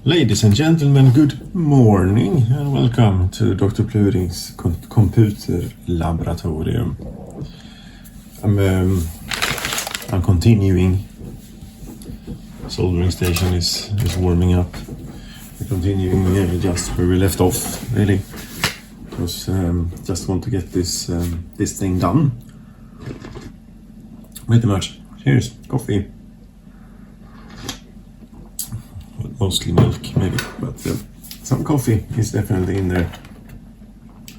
Ladies and gentlemen, good morning and welcome to Dr. Pluring's computer laboratorium. I'm continuing. Soldering station is warming up. We're continuing just where we left off, really, because just want to get this thing done. Pretty much. Cheers, coffee. Mostly milk, maybe, but some coffee is definitely in there.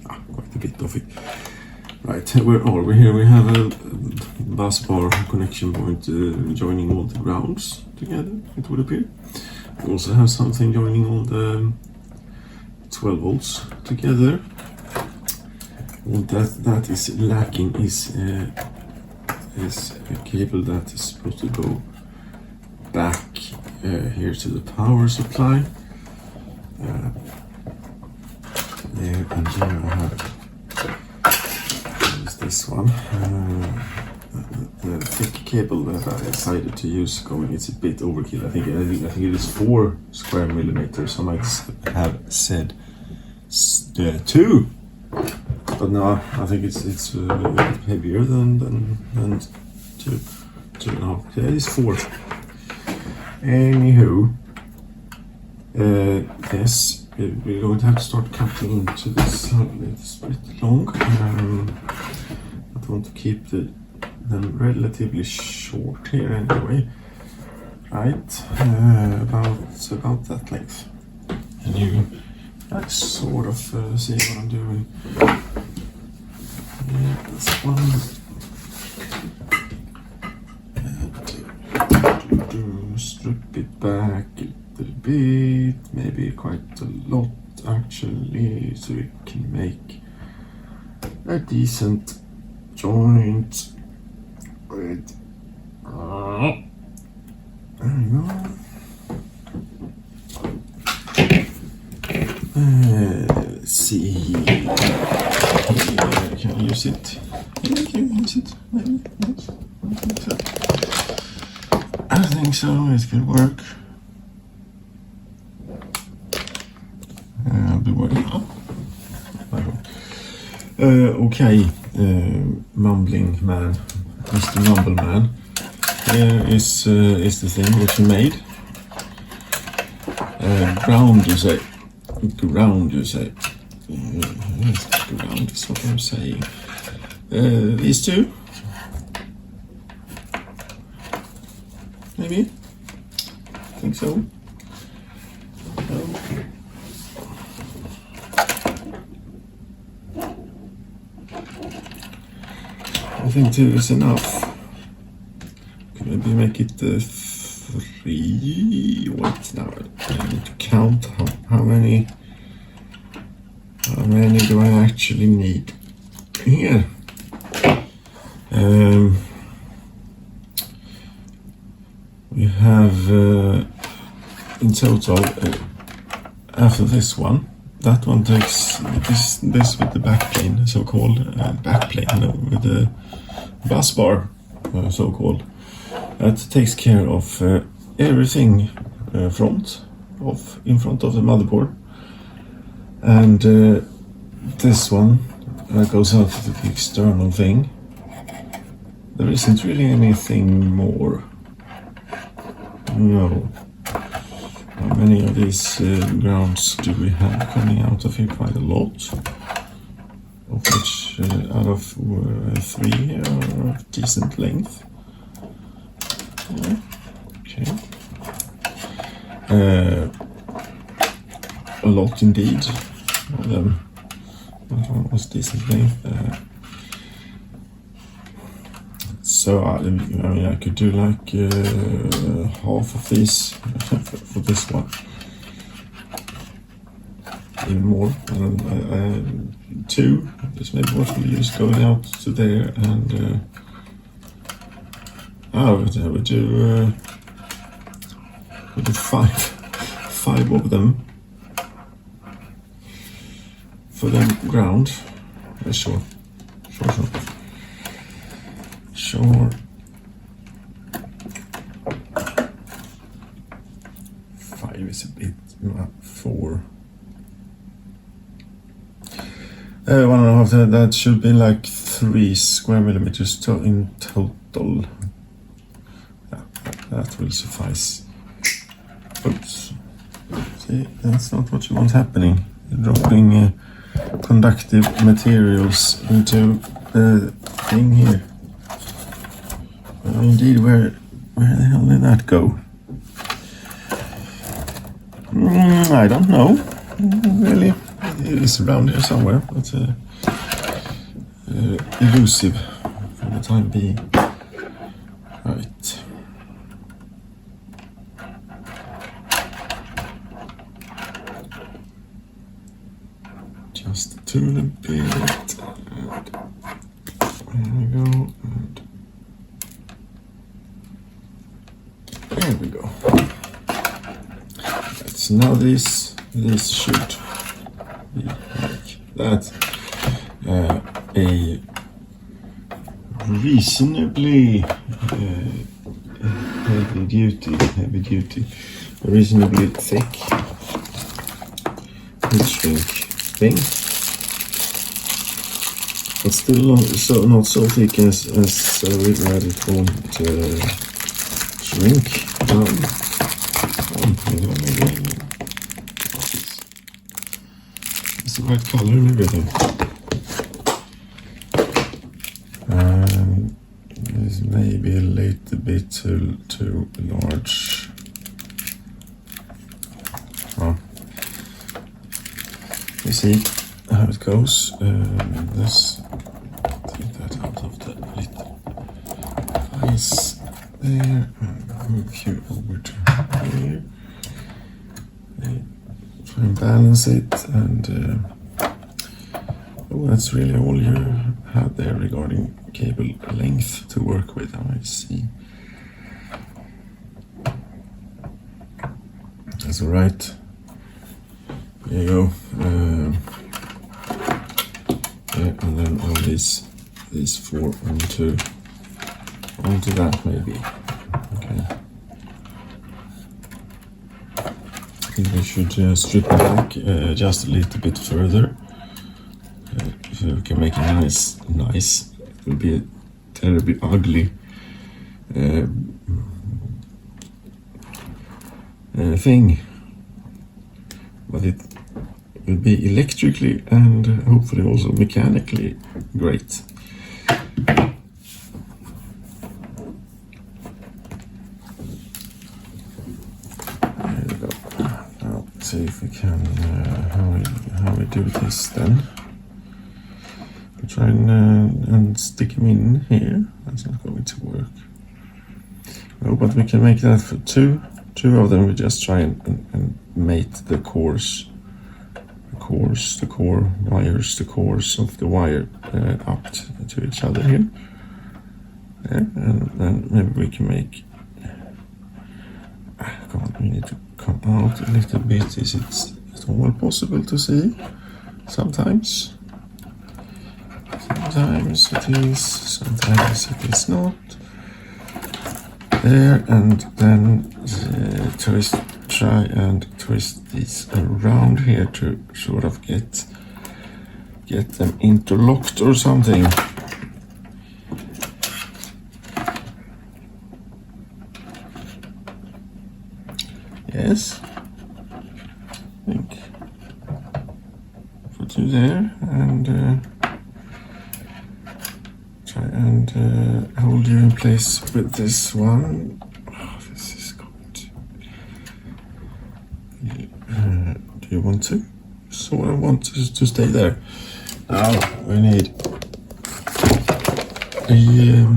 Quite a bit of it. Right, where are we here? We have a bus bar connection point joining all the grounds together, it would appear. We also have something joining all the 12 volts together. All that is lacking is a cable that is supposed to go back here to the power supply. There and here I have this one. The thick cable that I decided to use going, it's a bit overkill. I think it is 4 square millimeters. I might have said 2, but no, I think it's heavier than 2. 2.5. Yeah, it is 4. Anywho, yes, we're going to have to start cutting into this. It's a bit long. I want to keep them relatively short here anyway. Right, about that length. And you sort of see what I'm doing. Yeah, this one. Strip it back a little bit, maybe quite a lot actually, so we can make a decent joint with there you go. Let's see. Can I use it? Yeah, can you use it? Maybe? Yes. I think so, it could work. I'll be working on. Okay, mumbling man, Mr. Mumble Man. Here is the thing that you made. Ground, you say. Ground, you say. Yes, ground is what I'm saying. These two. Maybe? I think so. I think 2 is enough. Could maybe make it 3. Wait, now I need to count how many do I actually need here. We have in total after this one, that one takes this with the backplane, so-called backplane with the bus bar, so-called. That takes care of everything in front of the motherboard, and this one goes out to the external thing. There isn't really anything more. No. How many of these grounds do we have coming out of here? Quite a lot. Of which, out of 3 are of decent length. Yeah. Okay. A lot indeed of them. That one was decent length. So I mean, I could do like half of these for this one, even more. 2 is maybe what we'll use going out to there, and we do 5 of them for the ground. Sure. 5 is a bit, 4. 1.5, that should be like 3 square millimeters in total. Yeah, that will suffice. Oops. See, that's not what you want happening. You're dropping conductive materials into the thing here. Well, indeed, where the hell did that go? I don't know. Really, it is around here somewhere, but elusive for the time being. Right. Just a tool a bit. And there we go. And there we go. Right, so now this should be like that. A reasonably heavy duty, reasonably thick heat shrink thing, but still not so thick as we read it won't shrink down. It's the right color and everything. This may be a little bit too large. You see how it goes. Let's take that out of the little ice there and move you over to here. Try and balance it, and that's really all you had there regarding cable length to work with. I see. That's all right. There you go. Yeah, and then all these 4 onto that maybe. Okay. I think we should strip it back just a little bit further. If we can make it nice, it will be a terribly ugly thing, but it will be electrically and hopefully also mechanically great. There we go. Now see if we can how we do this then. We'll try and stick them in here. That's not going to work. No, but we can make that for two of them. We just try and mate the cores. The core wires, the cores of the wire up to each other here. Yeah, and then maybe we can make. God, we need to come out a little bit. Is it at all possible to see? Sometimes it is, sometimes it is not. There, and then try and twist these around here to sort of get them interlocked or something. Yes, I think put you there and try and hold you in place with this one. Oh, this is going to. Do you want to? So I want to stay there. Now we need a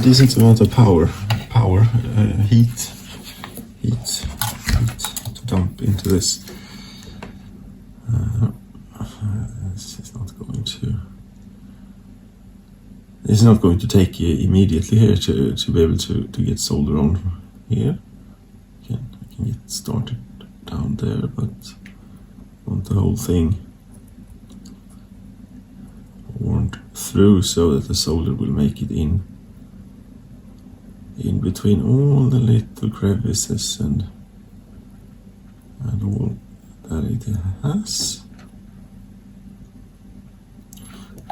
decent amount of power, heat to dump into this. This is not going to. It's not going to take immediately here to be able to get solder on here. I can get started down there, but I want the whole thing worn through so that the solder will make it in between all the little crevices and and all that it has.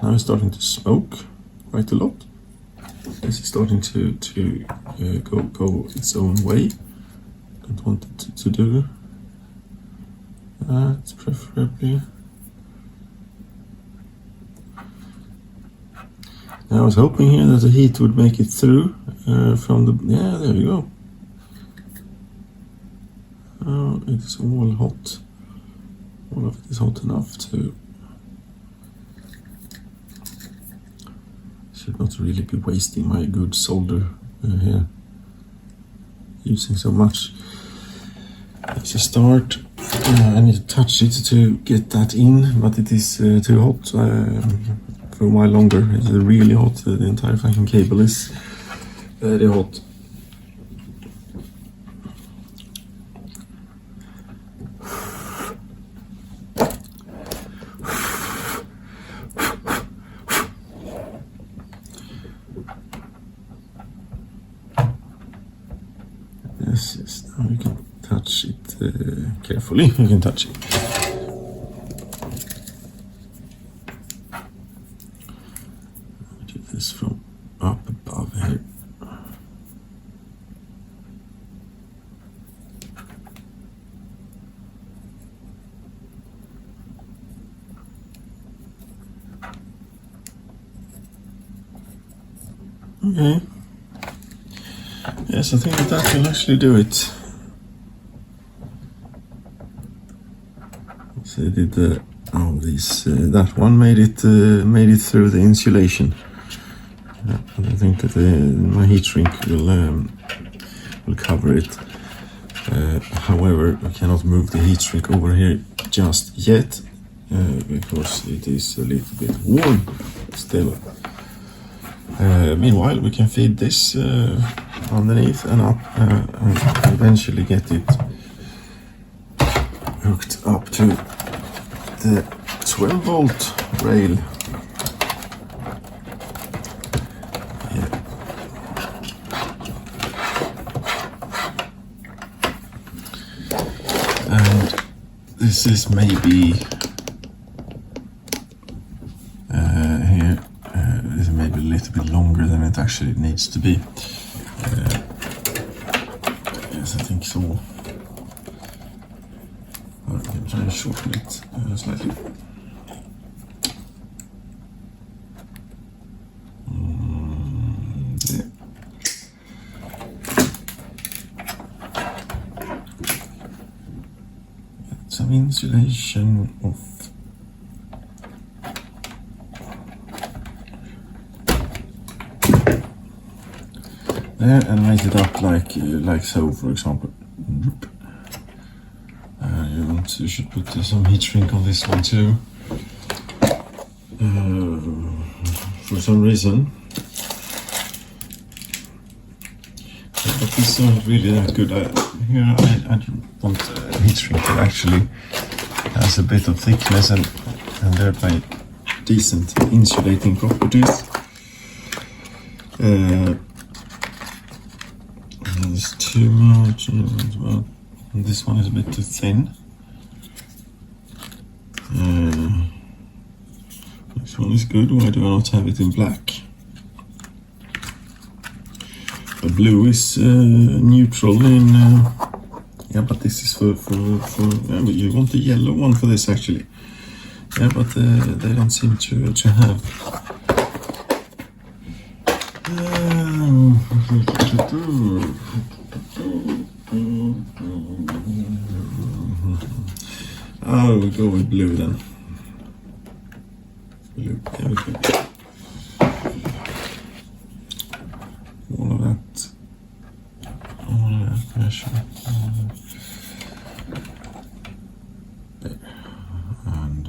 Now it's starting to smoke quite a lot. This is starting to go its own way. Don't want it to do that, preferably. I was hoping here that the heat would make it through from the... Yeah, there you go. Oh, it's all hot. All of it is hot enough to... Should not really be wasting my good solder here. Using so much. It's a start. I need to touch it to get that in, but it is too hot for a while longer. It's really hot. The entire fucking cable is very hot. Yes, now you can touch it carefully. You can touch it. Do this from up above here. Okay. Yes, I think that will actually do it. So I did that one made it through the insulation. And I think that my heat shrink will cover it. However, I cannot move the heat shrink over here just yet because it is a little bit warm still. Meanwhile, we can feed this underneath and up and eventually get it hooked up to the 12-volt rail. Yeah. And this is maybe here. This is maybe a little bit longer than it actually needs to be. Yes, I think so. I can try to shorten it slightly. There. Get some insulation off. There, and raise it up like so, for example. You should put some heat shrink on this one too. For some reason. But these aren't really that good. Here I want heat shrink that actually has a bit of thickness and thereby decent insulating properties. There's too much. Well, this one is a bit too thin. This one is good. Why do I not have it in black? The blue is neutral in. Yeah, but this is for yeah, but you want the yellow one for this actually. Yeah, but they don't seem to have. Oh, we'll go with blue then. Blue, there we go. All of that pressure. There. And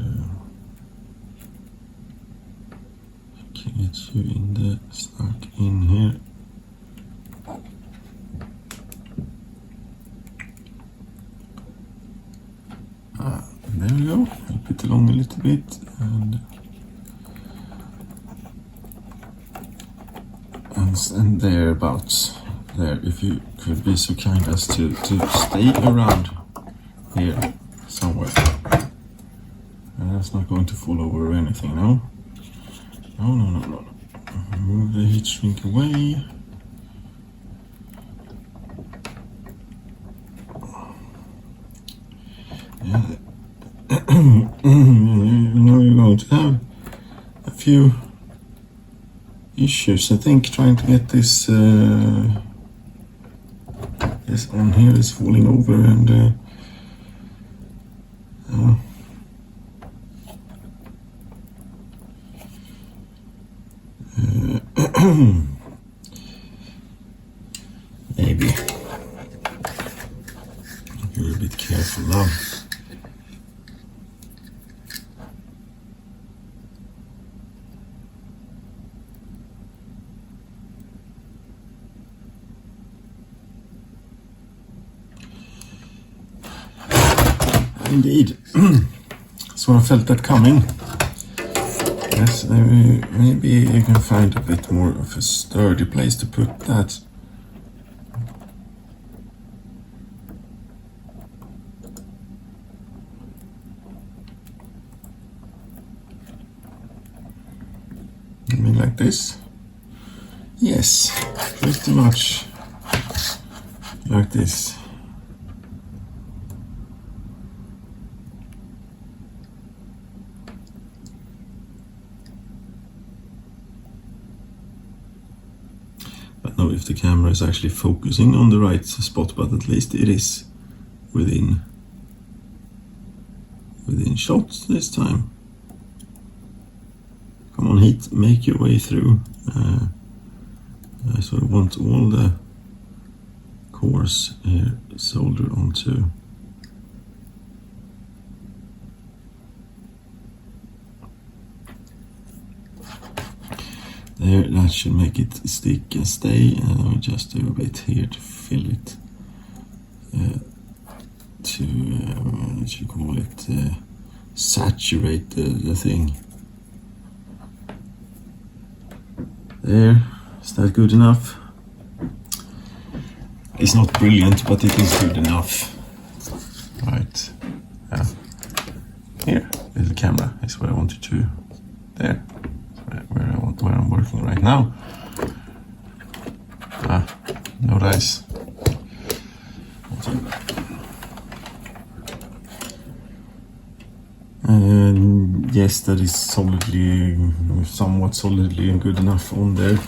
can get you in the stuck in here. There we go. Help it along a little bit and thereabouts there. If you could be so kind as to stay around here somewhere. And that's not going to fall over or anything, no? No. Move the heat shrink away. Yeah. You know you're going to have a few issues. I think trying to get this this on here is falling over and maybe you're a bit careful now. Indeed. So I felt that coming. Yes, maybe you can find a bit more of a sturdy place to put that. Maybe like this. Yes, pretty much like this. I don't know if the camera is actually focusing on the right spot, but at least it is within shot this time. Come on, heat, make your way through. I sort of want all the cores here soldered onto. There, that should make it stick and stay, and I'll just do a bit here to fill it, what you call it, saturate the thing. There, is that good enough? It's not brilliant, but it is good enough. Right, yeah. Here, little camera is where I wanted to, there. Where I'm working right now. No dice. And yes, that is somewhat solidly and good enough on there.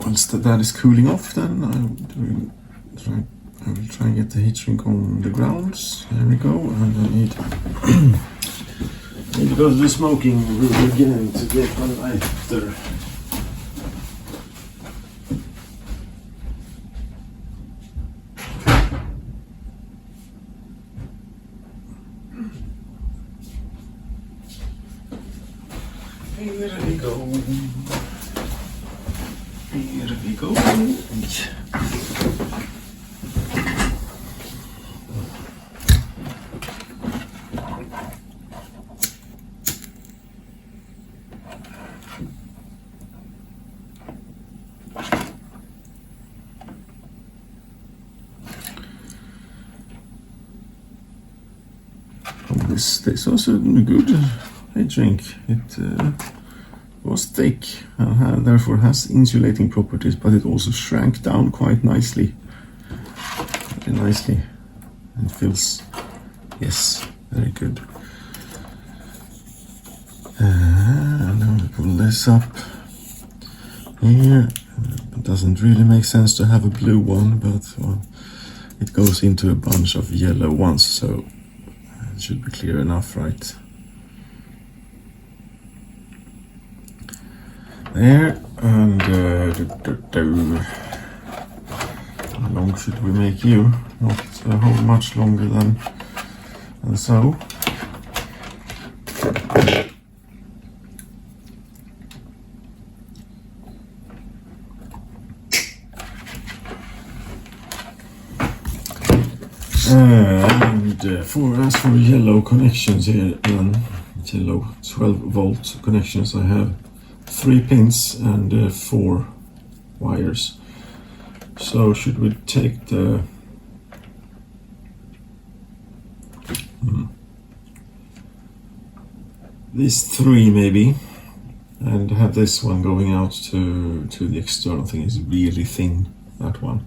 Once that is cooling off, then I will try and get the heat shrink on the grounds. There we go, and I need to go to the smoking room again to get my lighter. Here we go. Here we go. This also a good heat shrink. It was thick and therefore has insulating properties, but it also shrank down quite nicely. Very nicely. And feels, yes, very good. And now we pull this up here. It doesn't really make sense to have a blue one, but well, it goes into a bunch of yellow ones, so it should be clear enough, right? There, and how long should we make you? Not a whole much longer than so. And as for yellow connections here, yellow 12-volt connections, I have 3 pins and 4 wires. So should we take the these three maybe, and have this one going out to the external thing. Is really thin, that one.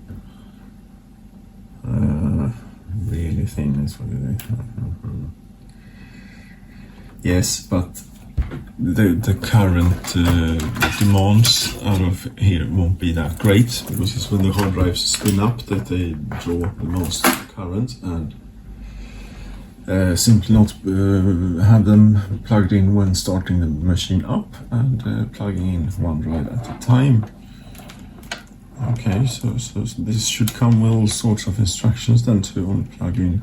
Really thin is what it is. Yes, but the current demands out of here won't be that great, because it's when the hard drives spin up that they draw the most current, and simply not have them plugged in when starting the machine up, and plugging in one drive at a time. Okay, so this should come with all sorts of instructions then to only plug in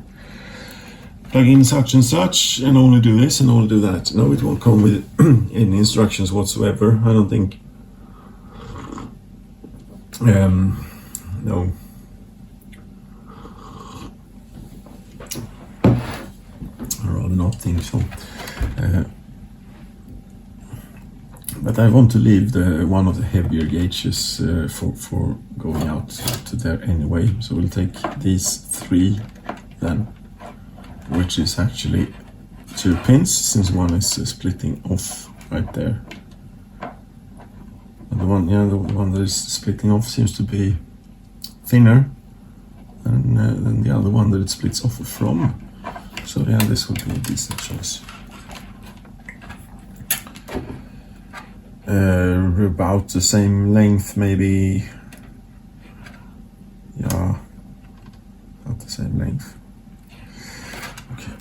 such and such, and only do this and only do that. No, it won't come with any instructions whatsoever, I don't think. No. I rather not think so. But I want to leave one of the heavier gauges for going out to there anyway. So we'll take these three then, which is actually 2 pins, since one is splitting off right there. And the one that is splitting off seems to be thinner than the other one that it splits off from. So yeah, this would be a decent choice. About the same length, maybe. Yeah, about the same length. Okay.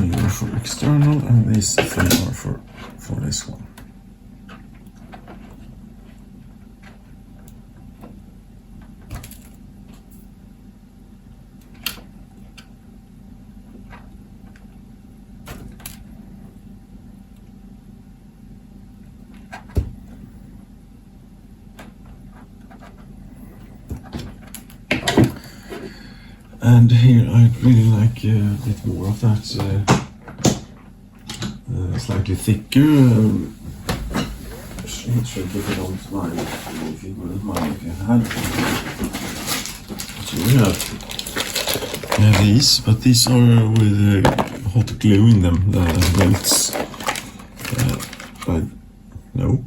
You're for external, and these three are for this one. And here I'd really like a bit more of that slightly thicker. Should put it on mine if you wouldn't mind if you had. So we have these, but these are with hot glue in them that melts. But no.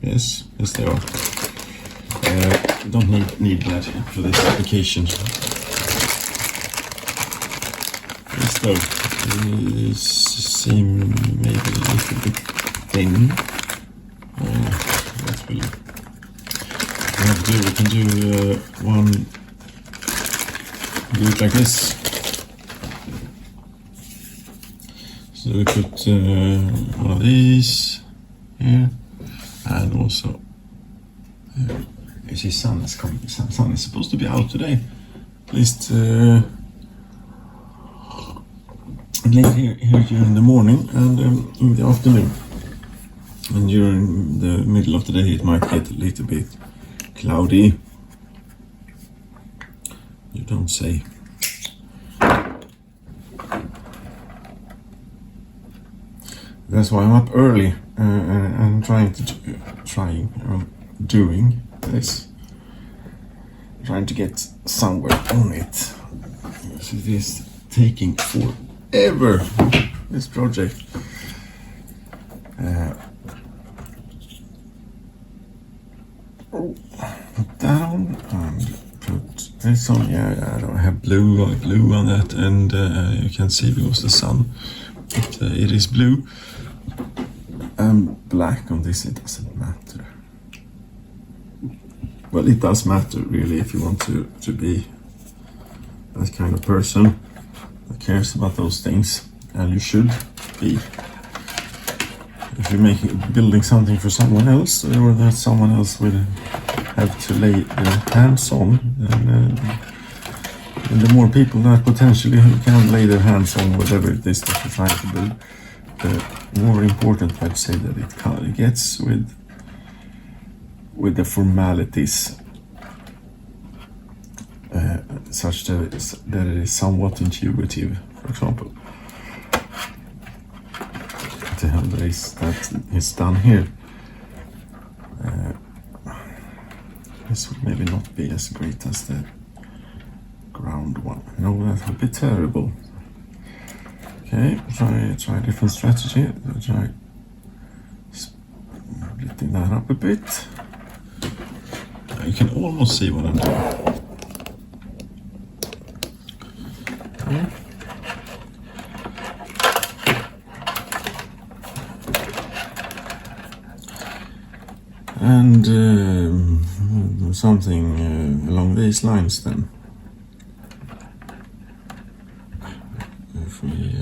Yes, they are. Don't need that for this application. These seem maybe a little bit thin. That's really. We can do one. Do it like this. So we put one of these here, and also. You see, sun is coming. Sun is supposed to be out today, at least. Here during the morning and in the afternoon, and during the middle of the day it might get a little bit cloudy. You don't say. That's why I'm up early and doing this, trying to get somewhere on it. So it is taking forever, this project. Put that on and put this on. Yeah, I don't have blue on that, and you can see because the sun, it is blue. And black on this, it doesn't matter. Well, it does matter really if you want to be that kind of person that cares about those things, and you should be. If you're building something for someone else, or that someone else will have to lay their hands on, and the more people that potentially can lay their hands on whatever it is that you're trying to build, the more important I'd say that it gets with the formalities, such that it is somewhat intuitive. For example, to have that is done here. This would maybe not be as great as the ground one. No, that would be terrible. Okay, try a different strategy. Try splitting that up a bit. You can almost see what I'm doing. Okay. And something along these lines then. If we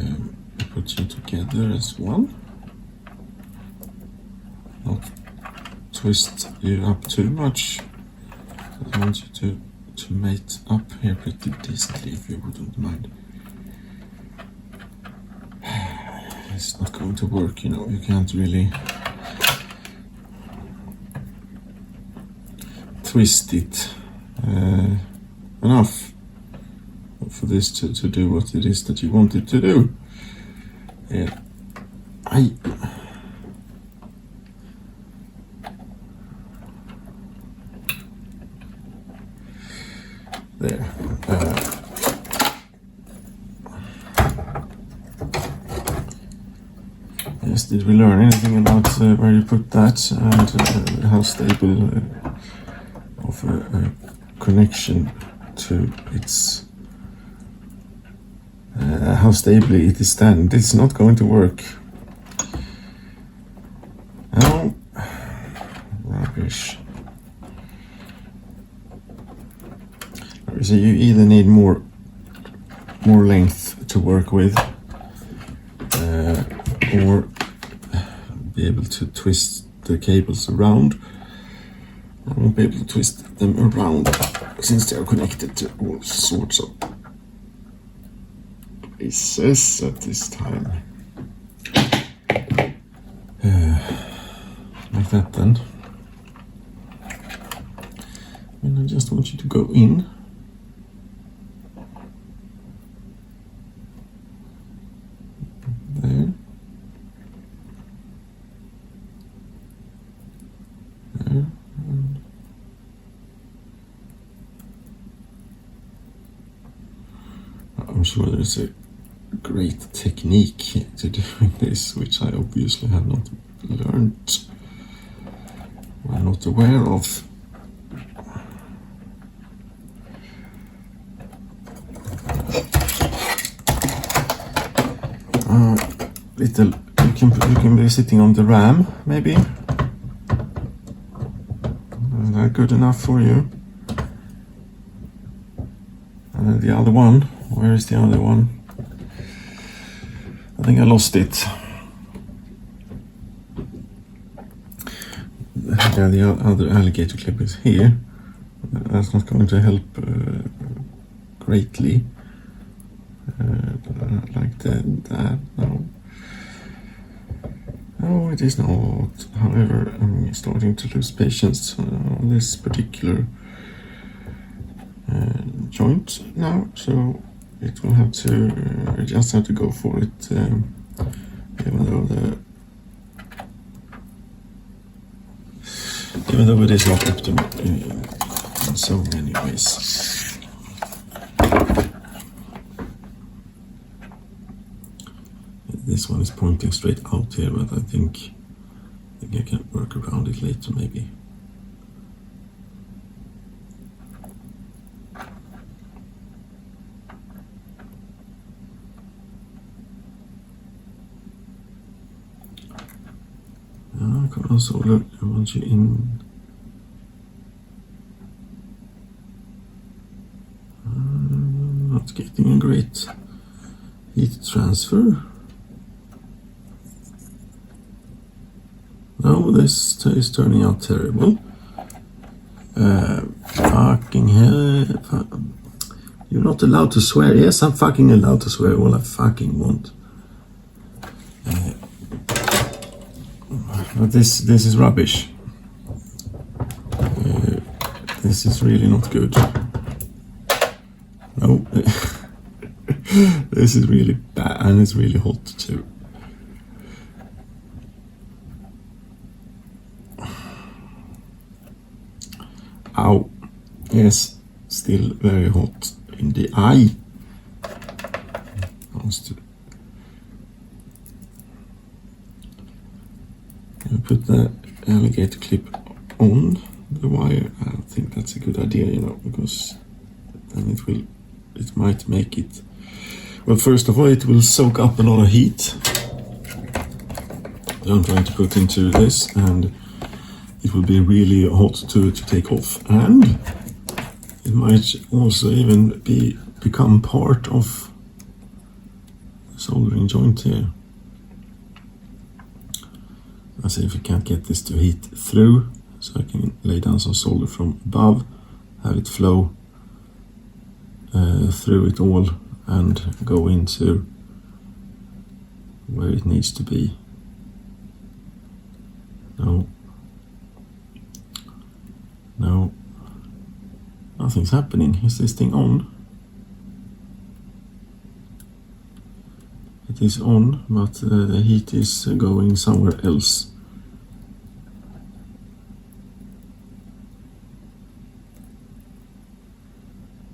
put you together as one, not twist you up too much. I want you to mate up here pretty decently, if you wouldn't mind. It's not going to work, you know, you can't really twist it enough for this to do what it is that you want it to do. Yeah. There. Yes, did we learn anything about where you put that and how stable of a connection to its how stably it is stand? It's not going to work. Oh, rubbish. So you either need more length to work with, or be able to twist the cables around. I won't be able to twist them around since they are connected to all sorts of places at this time. Like that then. And I just want you to go in. There. There. I'm sure there's a great technique to doing this, which I obviously have not learned or not aware of. Little, you can be sitting on the RAM, maybe. Is that good enough for you? And then the other one, where is the other one? I think I lost it. Yeah, the other alligator clip is here. That's not going to help greatly. Like that, no. No, it is not. However, I'm starting to lose patience on this particular joint now, so it will have to. I just have to go for it, even though it is not optimal in so many ways. This one is pointing straight out here, but I think I can work around it later, maybe. I can also look, I want you in. Not getting a great heat transfer. No, this is turning out terrible. Fucking hell. You're not allowed to swear. Yes, I'm fucking allowed to swear all I fucking want. But this is rubbish. This is really not good. No. This is really bad, and it's really hot too. Ow. Yes, still very hot in the eye. Put the alligator clip on the wire. I don't think that's a good idea, you know, because then it might make it, well, first of all, it will soak up a lot of heat that I'm trying to put into this, and it will be really hot to take off, and it might also even become part of the soldering joint here. Let's see if we can't get this to heat through, so I can lay down some solder from above, have it flow through it all and go into where it needs to be. No, nothing's happening. Is this thing on? It is on, but the heat is going somewhere else.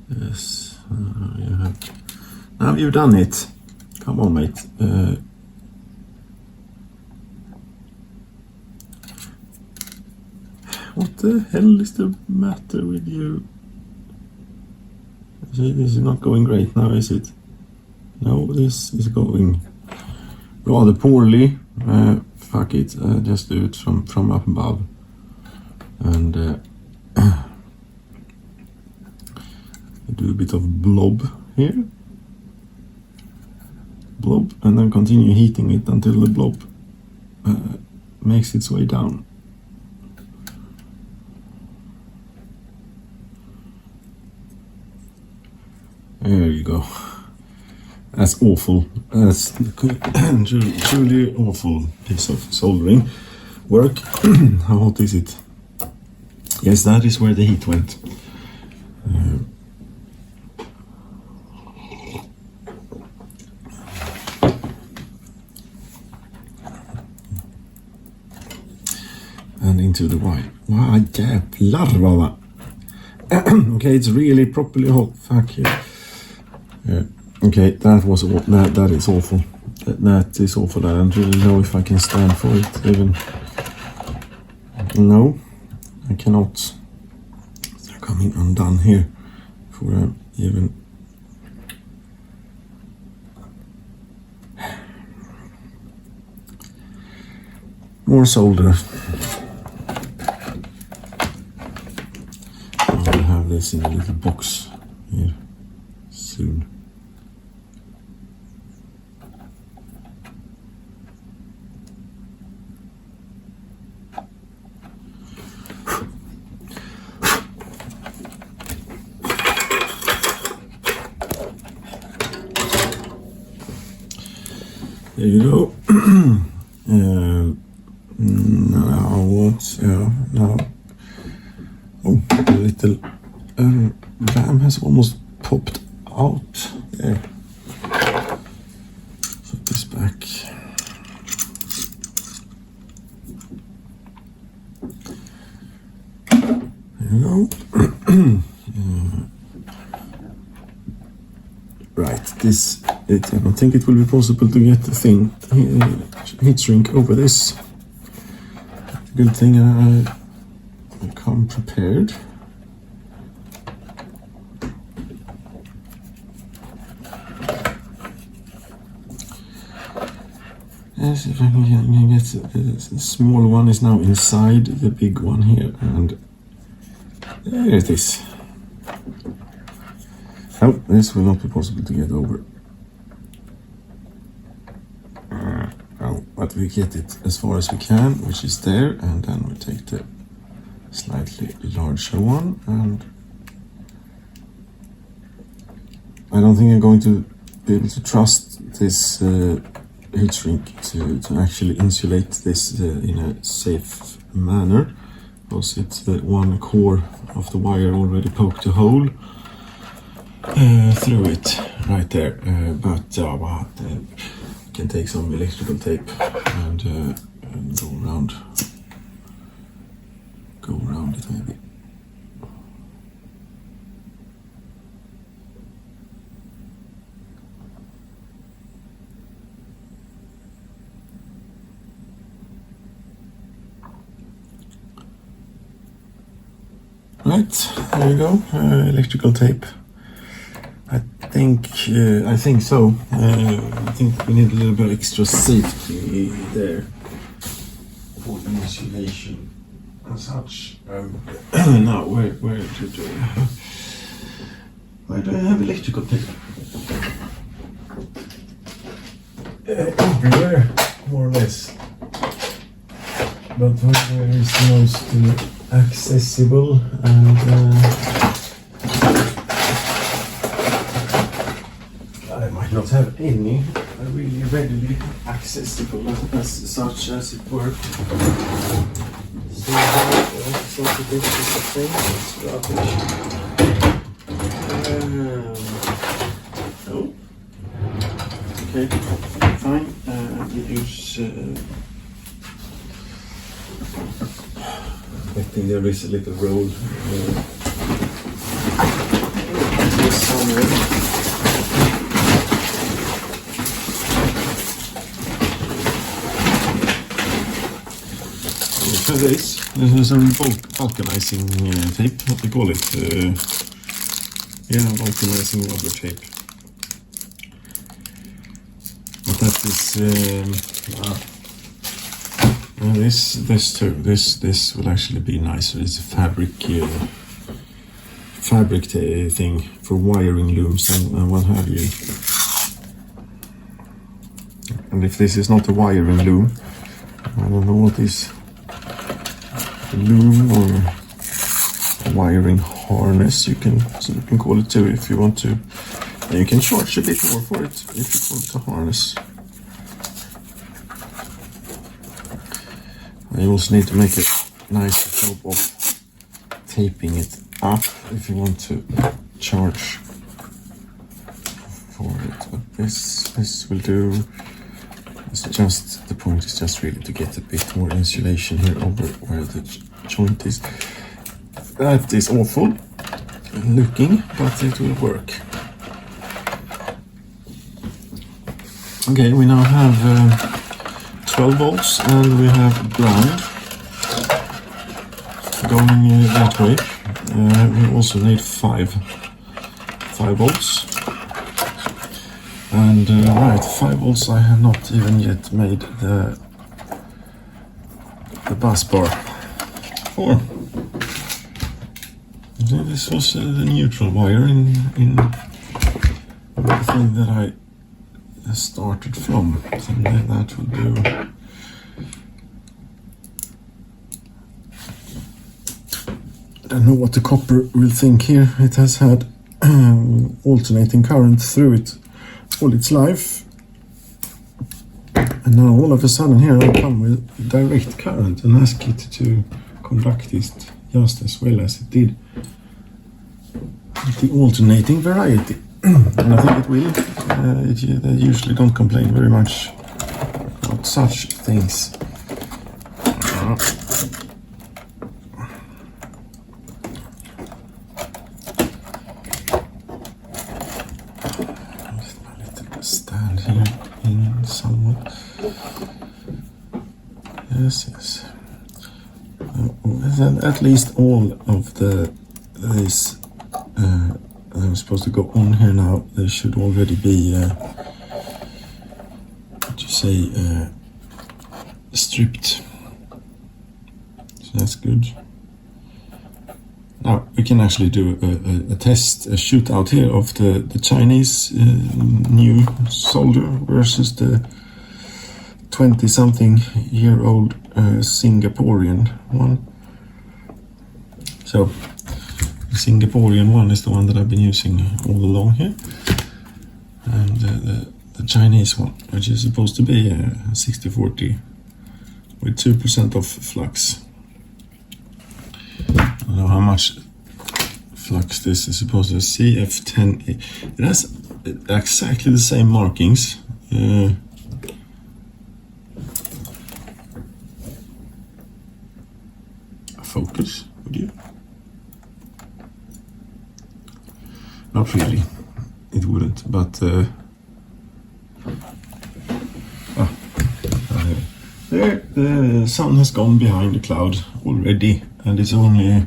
Yes, you have. Now you've done it. Come on, mate. What the hell is the matter with you? See, this is not going great now, is it? No, this is going rather poorly. Fuck it, just do it from up above. And do a bit of blob here. Blob, and then continue heating it until the blob makes its way down. There you go. That's awful. That's truly awful piece of soldering work. How hot is it? Yes, that is where the heat went. And into the wire. Wow, jävlar vad. Okay, it's really properly hot. Fuck you. Okay, that is awful. That is awful. I don't really know if I can stand for it even. No, I cannot. They're coming undone here for even. More solder. I will have this in a little box here soon. There you go. Now what? Now. Oh, the little ram has almost popped out there. Put this back. There you go. Right, this. I don't think it will be possible to get the thing heat shrink over this. Good thing I come prepared. Yes, if I can get the small one is now inside the big one here, and there it is. Oh, this will not be possible to get over. But we get it as far as we can, which is there, and then we take the slightly larger one, and I don't think I'm going to be able to trust this heat shrink to actually insulate this in a safe manner, because it's the one core of the wire already poked a hole through it right there, but can take some electrical tape and go around it maybe. Right, there you go, electrical tape. I think so. I think we need a little bit of extra safety there for the insulation and such. Now, where do I have electrical tape? Everywhere, more or less. But where is the most accessible and I might not have any really readily accessible as such as it were. So it's not a difficult thing, it's rubbish. Oh, okay, fine. We use I think there is a little roll somewhere. So this is a vulcanizing tape, what we call it. Yeah, vulcanizing rubber tape. But that is this too. This will actually be nicer. It's a fabric thing for wiring looms and what have you. And if this is not a wiring loom, I don't know what is. A loom or a wiring harness, you can call it too if you want to. And you can charge a bit more for it if you call it a harness. You also need to make a nice job of taping it up if you want to charge for it. But this will do. It's just, the point is just really to get a bit more insulation here over where the joint is. That is awful looking, but it will work. Okay, we now have 12 volts and we have ground going that way. We also need 5 volts. And right, 5 volts I have not even yet made the bus bar for. This was the neutral wire in the thing that I started from. So that will do. I don't know what the copper will think here. It has had alternating current through it all its life, and now all of a sudden here I come with direct current and ask it to conduct it just as well as it did the alternating variety. And I think it will. They usually don't complain very much about such things. Stand here in somewhat. Yes. Then at least all of this I'm supposed to go on here now. There should already be what you say stripped. So that's good. Now we can actually do a test, a shootout here of the Chinese new solder versus the 20-something-year-old Singaporean one. So the Singaporean one is the one that I've been using all along here, and the Chinese one, which is supposed to be 60-40 with 2% of flux. I don't know how much flux this is supposed to. CF10. It has exactly the same markings. Focus, would you? Not really. It wouldn't, but there, the sun has gone behind the cloud already, and it's only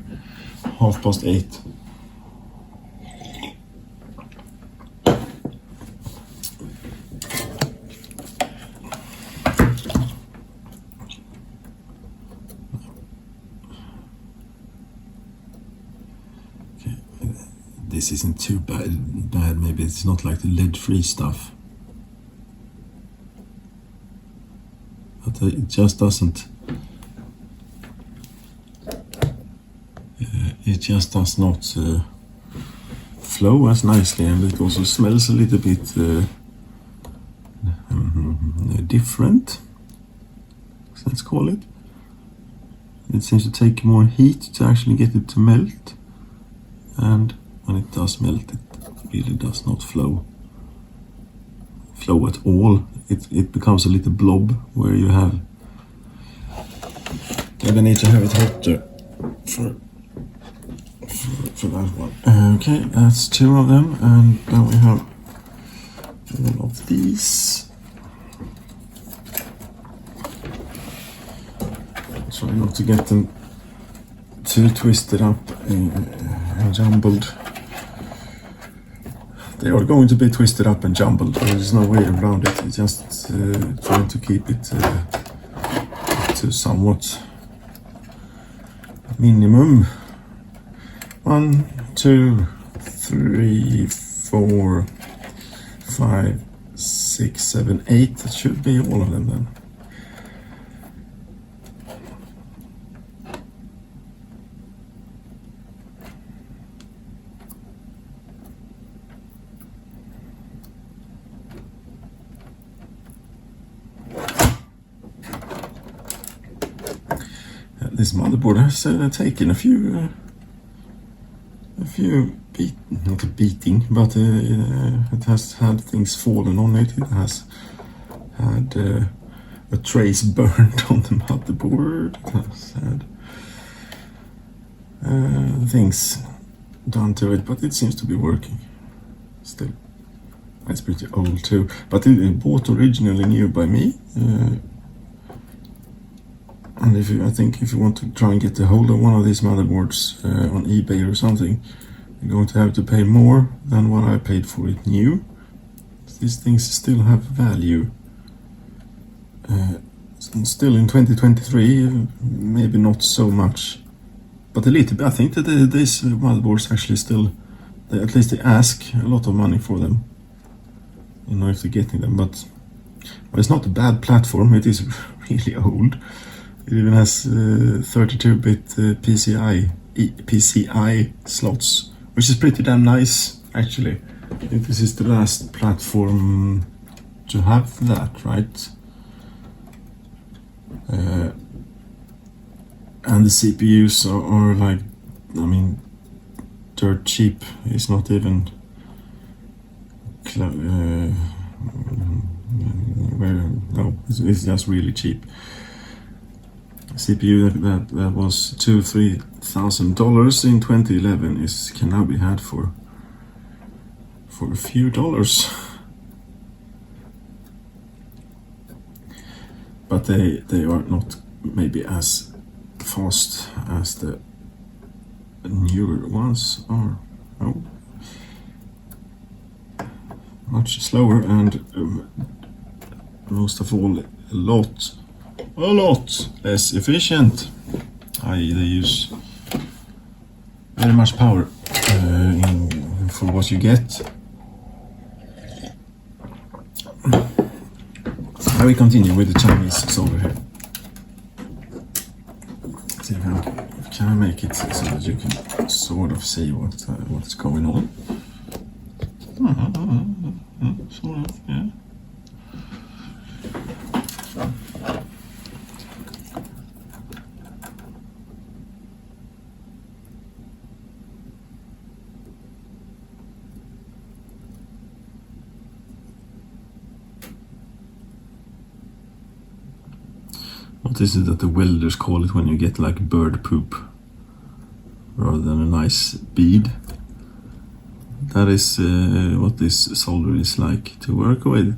8:30. This isn't too bad. Maybe it's not like the lead-free stuff, but it just doesn't. It just does not flow as nicely, and it also smells a little bit different. Let's call it. It seems to take more heat to actually get it to melt, and when it does melt, it really does not flow at all. It becomes a little blob where you have. Maybe I need to have it hotter for that one. Okay, that's 2 of them, and then we have all of these. Try not to get them too twisted up and jumbled. They are going to be twisted up and jumbled. There's no way around it. It's just trying to keep it to somewhat minimum. 1, 2, 3, 4, 5, 6, 7, 8. That should be all of them then. This motherboard has taken a few not a beating, but it has had things fallen on it. It has had a trace burned on the motherboard. It has had things done to it, but it seems to be working still. It's pretty old too, but it bought originally new by me. And I think if you want to try and get a hold of one of these motherboards on eBay or something, you're going to have to pay more than what I paid for it new. These things still have value. Still in 2023, maybe not so much, but a little bit. I think that these motherboards actually still, at least they ask a lot of money for them. You know, if they're getting them, but it's not a bad platform. It is really old. It even has 32-bit PCI slots, which is pretty damn nice, actually. I think this is the last platform to have that, right? And the CPUs are like, I mean, dirt cheap. It's not even no, it's just really cheap. CPU that was $2,000-3,000 in 2011 can now be had for a few dollars. But they are not maybe as fast as the newer ones are. Oh, much slower, and most of all, a lot less efficient. I.e., they use very much power for what you get. I will continue with the Chinese solder here. See if can I make it so that you can sort of see what's going on. Sort of, yeah. What is it that the welders call it when you get like bird poop rather than a nice bead? That is what this solder is like to work with.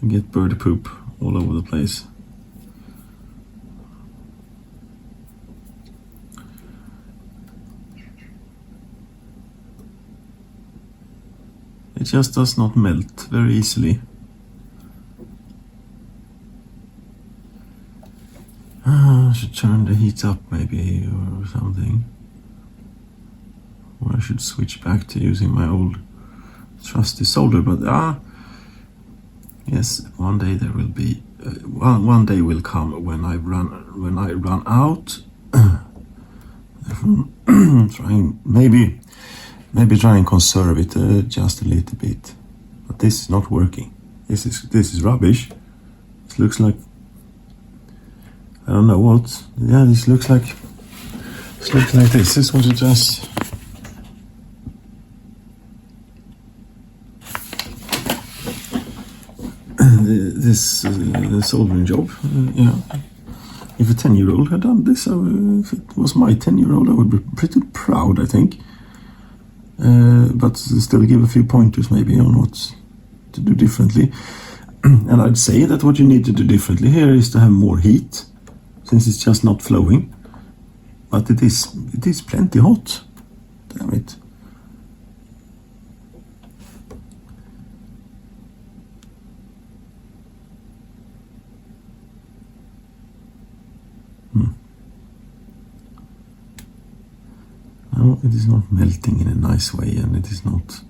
You get bird poop all over the place. It just does not melt very easily. I should turn the heat up maybe or something. Or I should switch back to using my old trusty solder, but yes, one day there will be one day will come when I run out. Trying maybe try and conserve it just a little bit, but this is not working. This is rubbish. This looks like, I don't know what. Yeah, this looks like this. This is what it does. This soldering job, yeah. If a 10-year-old had done this, if it was my 10-year-old, I would be pretty proud, I think. But still give a few pointers maybe on what to do differently. And I'd say that what you need to do differently here is to have more heat, since it's just not flowing. But it is plenty hot. Damn it. No, it is not melting in a nice way, and it is not.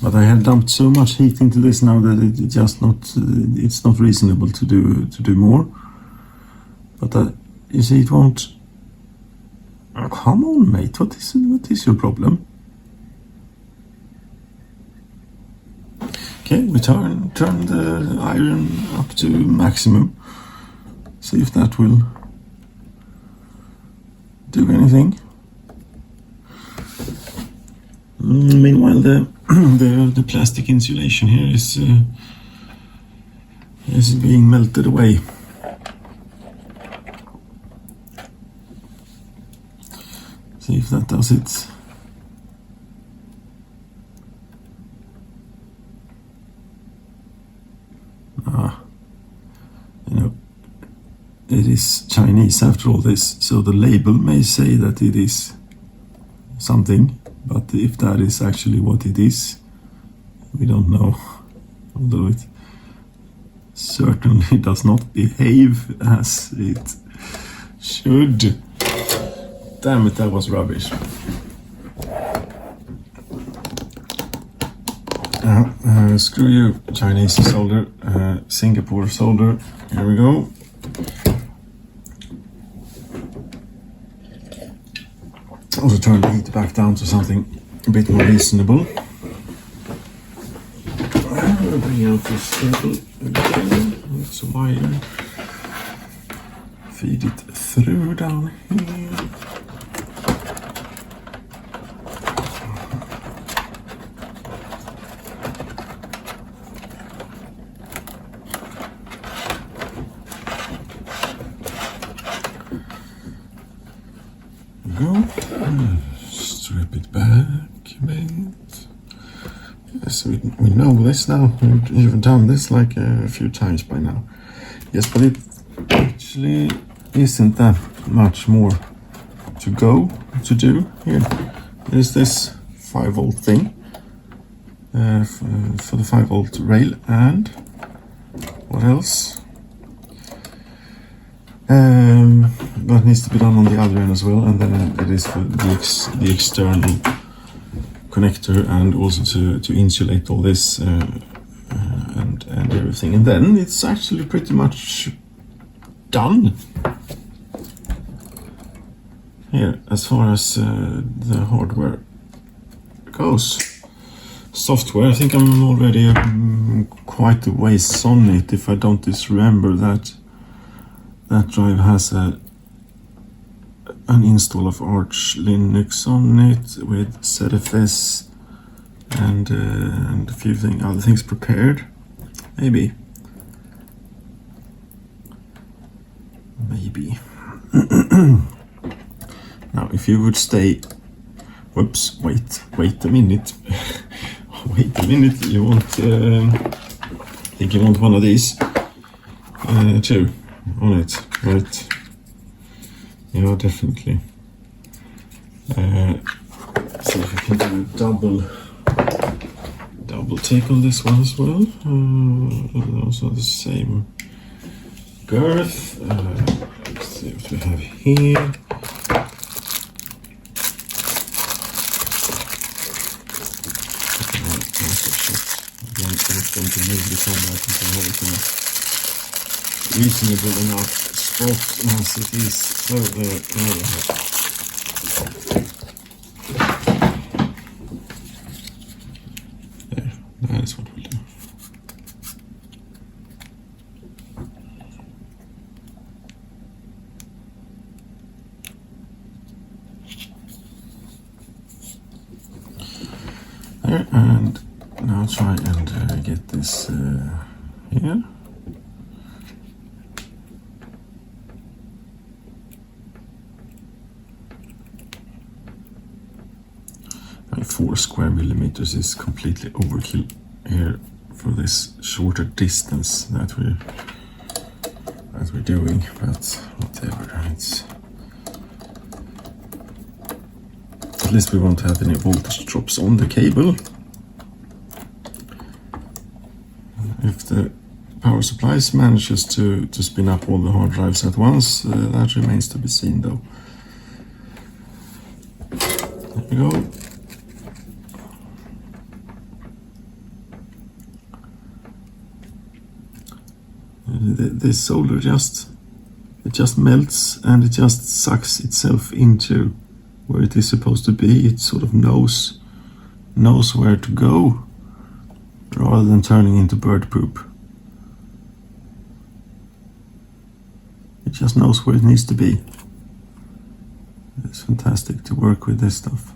But I have dumped so much heat into this now that it just not. It's not reasonable to do more. But you see, it won't. Oh, come on, mate. What is your problem? Okay, we turn the iron up to maximum. See if that will do anything. Meanwhile, the plastic insulation here is being melted away. See if that does it. It is Chinese after all this, so the label may say that it is something, but if that is actually what it is, we don't know. Although it certainly does not behave as it should. Damn it, that was rubbish. Screw you, Chinese solder, Singapore solder. Here we go. Also turn the heat back down to something a bit more reasonable. I'm going to bring out this cable again. It's a wire. Feed it through down here. Go. Strip it back, mate. Yes, we know this now. We've done this like a few times by now. Yes, but it actually isn't that much more to do here. There's this 5-volt thing for the 5-volt rail, and what else? That needs to be done on the other end as well, and then it is for the external connector, and also to insulate all this and everything. And then it's actually pretty much done here as far as the hardware goes. Software, I think I'm already quite a ways on it, if I don't disremember that. That drive has an install of Arch Linux on it with ZFS and a few other things prepared. Maybe. Now, if you would stay. Whoops! Wait a minute. Wait a minute. You want? I think you want one of these too. On it, right? Yeah, definitely. see if I can do a double take on this one as well. Also the same girth. Let's see what we have here. Again, it's going to move the camera. I think I have it in a reasonable enough spot as it is. So there we have. There, that is what we'll do. There, and now try and get this here. My 4 square millimeters is completely overkill here for this shorter distance that we're doing, but whatever. It's at least we won't have any voltage drops on the cable. If the power supplies manages to spin up all the hard drives at once, that remains to be seen though. There we go. This solder just melts and it just sucks itself into where it is supposed to be. It sort of knows where to go rather than turning into bird poop. It just knows where it needs to be. It's fantastic to work with this stuff.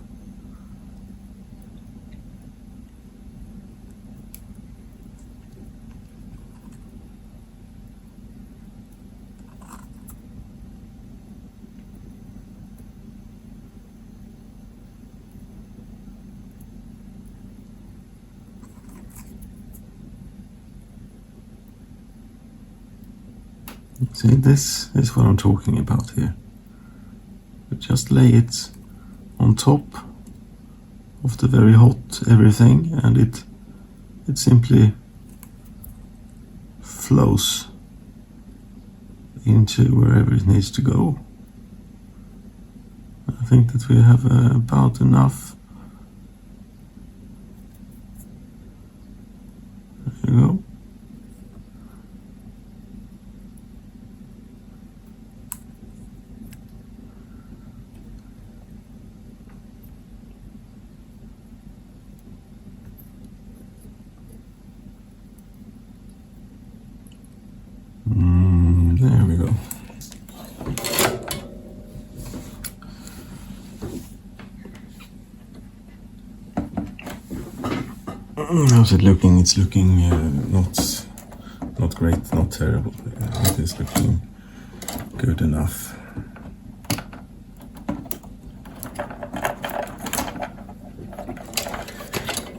See, this is what I'm talking about here. You just lay it on top of the very hot everything and it simply flows into wherever it needs to go. I think that we have about enough. There you go. There we go. How's it looking? It's looking not great, not terrible. It is looking good enough.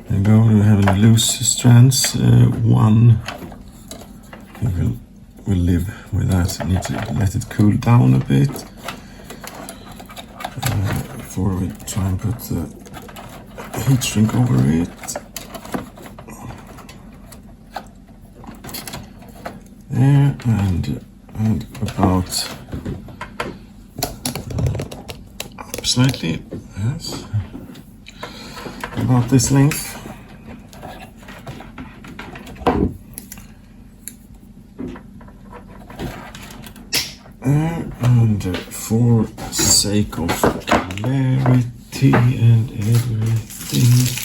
There we go. We're having loose strands. One. We'll live with that. I need to let it cool down a bit before we try and put the heat shrink over it. There and about up slightly. Yes, about this length. And for sake of clarity and everything,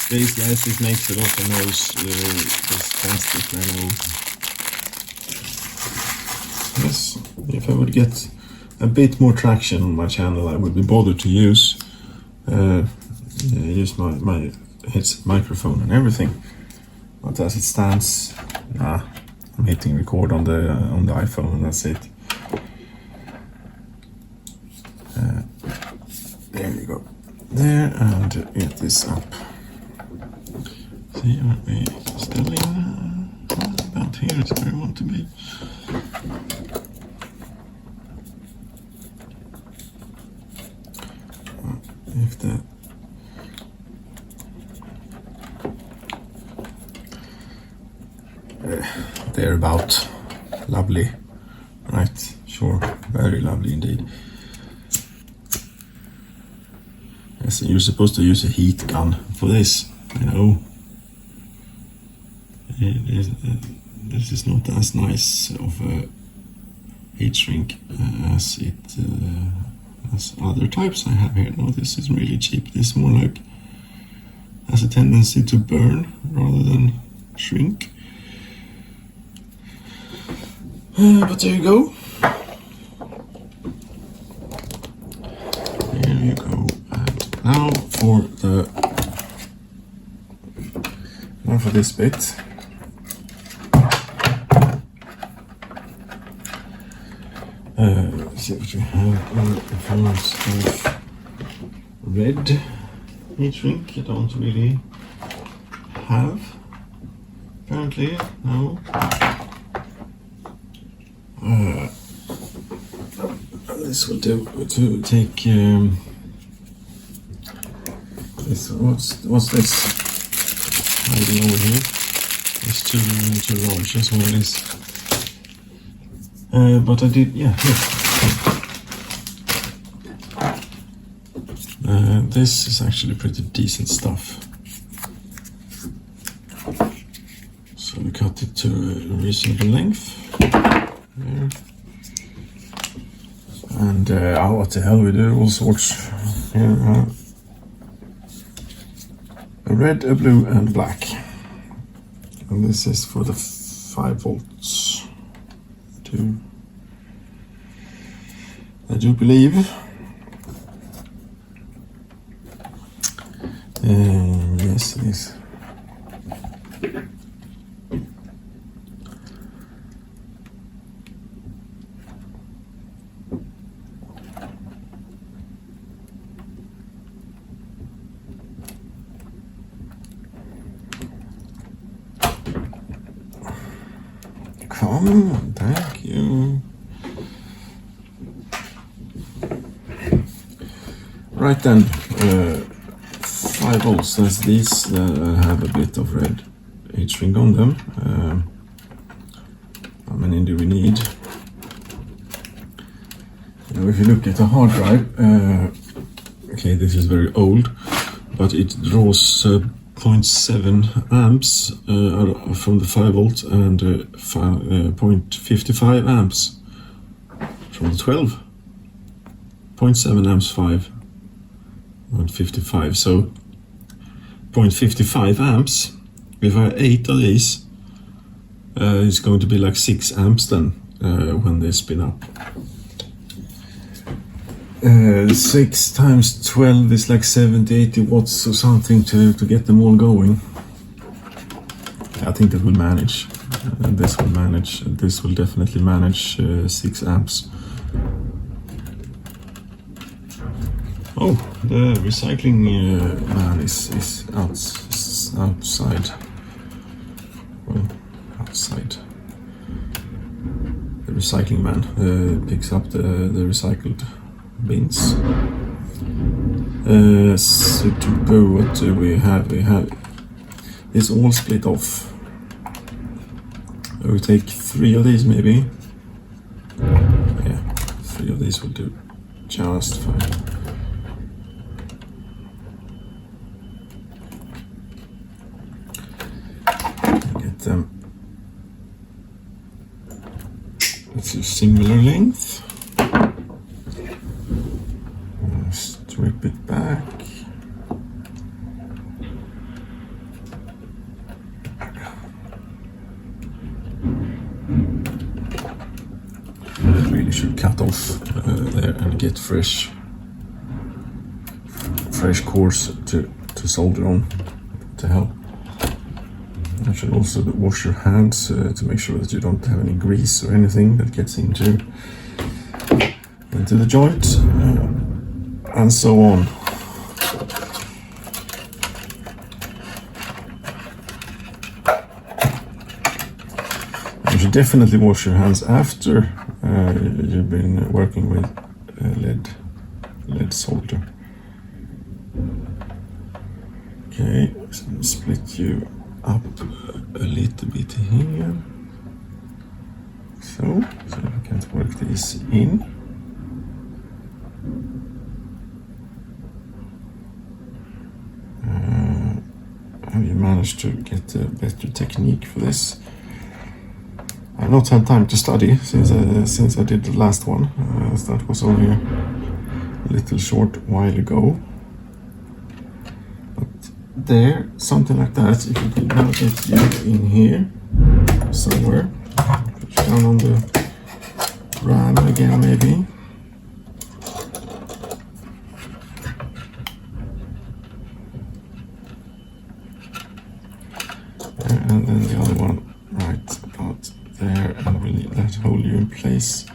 these guys, it makes a lot of noise, this plastic animal. Yes, if I would get a bit more traction on my channel, I would be bothered to use my headset microphone and everything. But as it stands, I'm hitting record on the iPhone and that's it. There you go. There, and get this up. See, are we still in about here? It's where we want to be. thereabout. Lovely, right? Sure, very lovely indeed. Yes, you're supposed to use a heat gun for this, you know. This is not as nice of a heat shrink as as other types I have here. No, this is really cheap. This is more like has a tendency to burn rather than shrink. But there you go. Here you go. And now for this bit. Let's see what we have in terms of red heat shrink. I don't really have. Apparently, no. This will do to take this. What's this hiding over here? It's too large. That's what it is. But I did, yeah. This is actually pretty decent stuff. So we cut it to a reasonable length. There. And what the hell, we do all sorts. Here, a red, a blue, and black. And this is for the 5 volts. I do believe. Yes, it is. Come on, thank you. Right then, 5 volts, that's these have a bit of red heat shrink on them. How many do we need? Now if you look at the hard drive, okay, this is very old, but it draws 0.7 amps from the 5 volt and 0.55 amps from the 12. 0.7 amps 5 and 55, so 0.55 amps. If I have 8 of these, it's going to be like 6 amps then when they spin up. 6 times 12 is like 70-80 watts or something to get them all going. I think that will manage. This will manage. This will definitely manage 6 amps. Oh, the recycling man is outside. Well, outside. The recycling man picks up the recycled bins. What do we have? We have this all split off. We take 3 of these maybe. Yeah, 3 of these will do just fine. Get them to a similar length. Strip it back. Really should cut off there and get fresh cores to solder on. To help. You should also wash your hands to make sure that you don't have any grease or anything that gets into the joint. And so on. You should definitely wash your hands after you've been working with lead solder. Okay, so split you up a little bit here. So we can work this in. Have you managed to get a better technique for this? I've not had time to study since I did the last one. That was only a little short while ago. But there, something like that. If you can now get you in here somewhere, push down on the RAM again, maybe. And then the other one right about there, and will that hold you in place?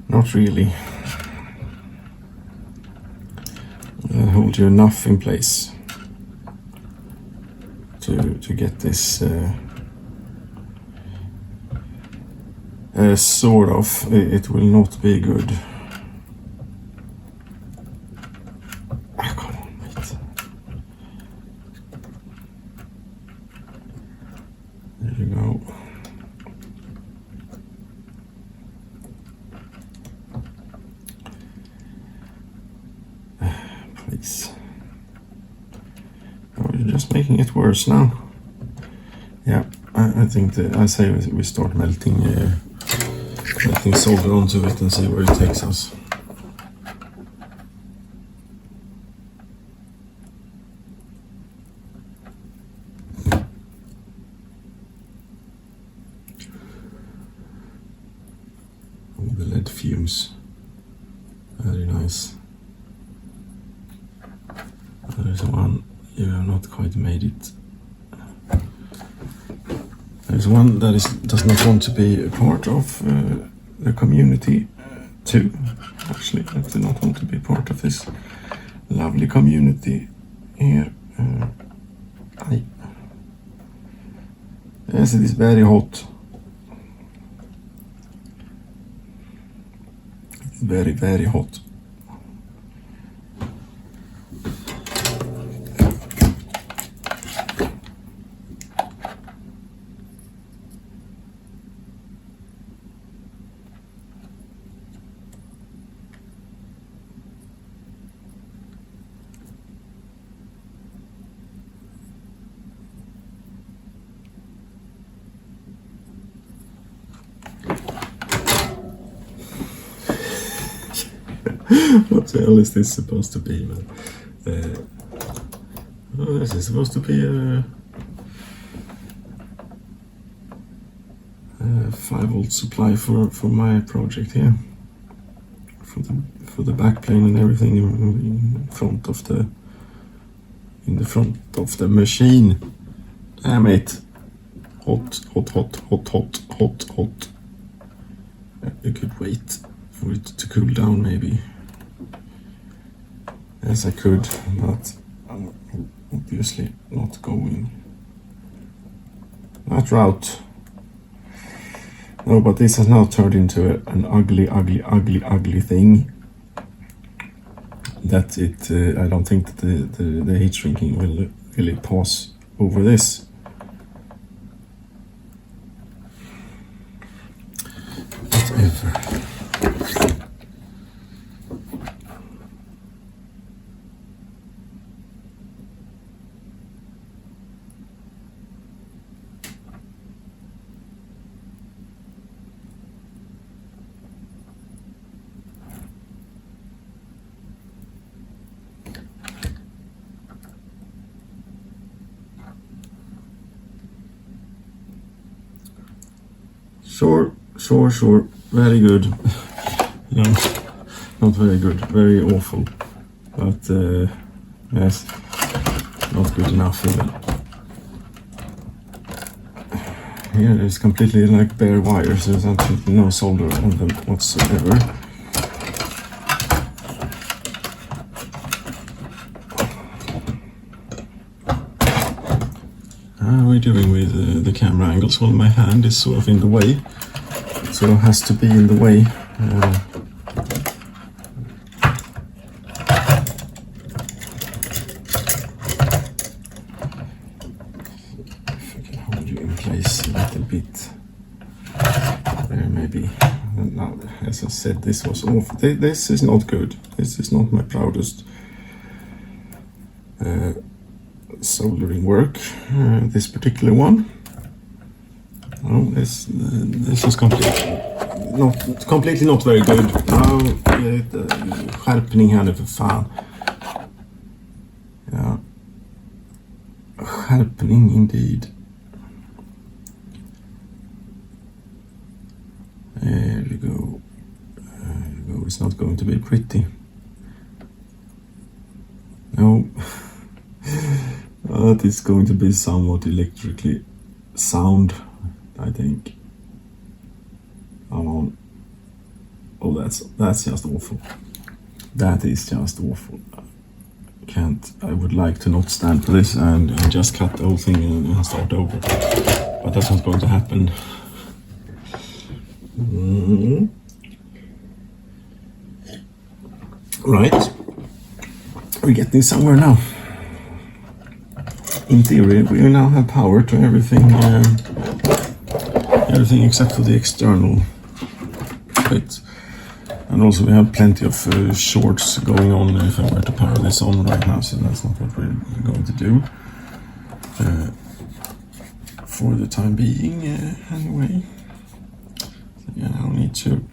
Not really. That hold you enough in place to get this sort of. It will not be good. Come on, wait. There you go. Please. Oh, you're just making it worse now. Yeah, I think that I say we start melting solder onto it and see where it takes us. The lead fumes, very nice. There's one, you have not quite made it. There's one that does not want to be a part of the community too. Actually, that do not want to be part of this lovely community here. Yes, it is very hot. It's very, very hot. What the hell is this supposed to be, man? Oh, this is supposed to be a 5-volt supply for my project here. For the backplane and everything in front of the machine. Damn it! Hot. You could wait for it to cool down, maybe. Yes, I could, but I'm obviously not going that route. No, but this has now turned into an ugly thing. That it, I don't think that the heat shrinking will really pass over this. Whatever. Sure. Very good. No, not very good. Very awful. But yes, not good enough even. Here it's completely like bare wires. There's absolutely no solder on them whatsoever. How are we doing with the camera angles? Well, my hand is sort of in the way. So it has to be in the way. bit there maybe. Now, as I said, this was awful. This is not good. This is not my proudest soldering work. This particular one. Oh, this is completely not very good. Skärpning här nu för fan. Ja. Skärpning indeed. There we go. It's not going to be pretty. No. That is going to be somewhat electrically sound, I think. Come on. Oh, that's just awful. That is just awful. I would like to not stand for this and just cut the whole thing and start over. But that's not going to happen. Right. We're getting somewhere now. In theory, we now have power to everything except for the external bit. And also we have plenty of shorts going on if I were to power this on right now, so that's not what we're going to do for the time being anyway. So yeah, I'll need to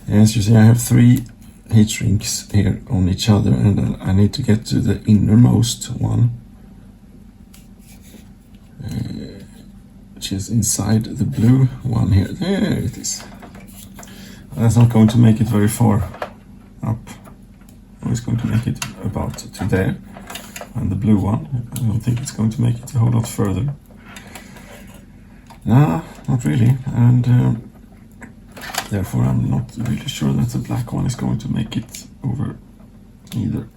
as you see, I have 3 heat sinks here on each other, and I need to get to the innermost one, which is inside the blue one here. There it is. That's not going to make it very far up. I'm just going to make it about to there. And the blue one, I don't think it's going to make it a whole lot further. Nah, not really. And therefore I'm not really sure that the black one is going to make it over either.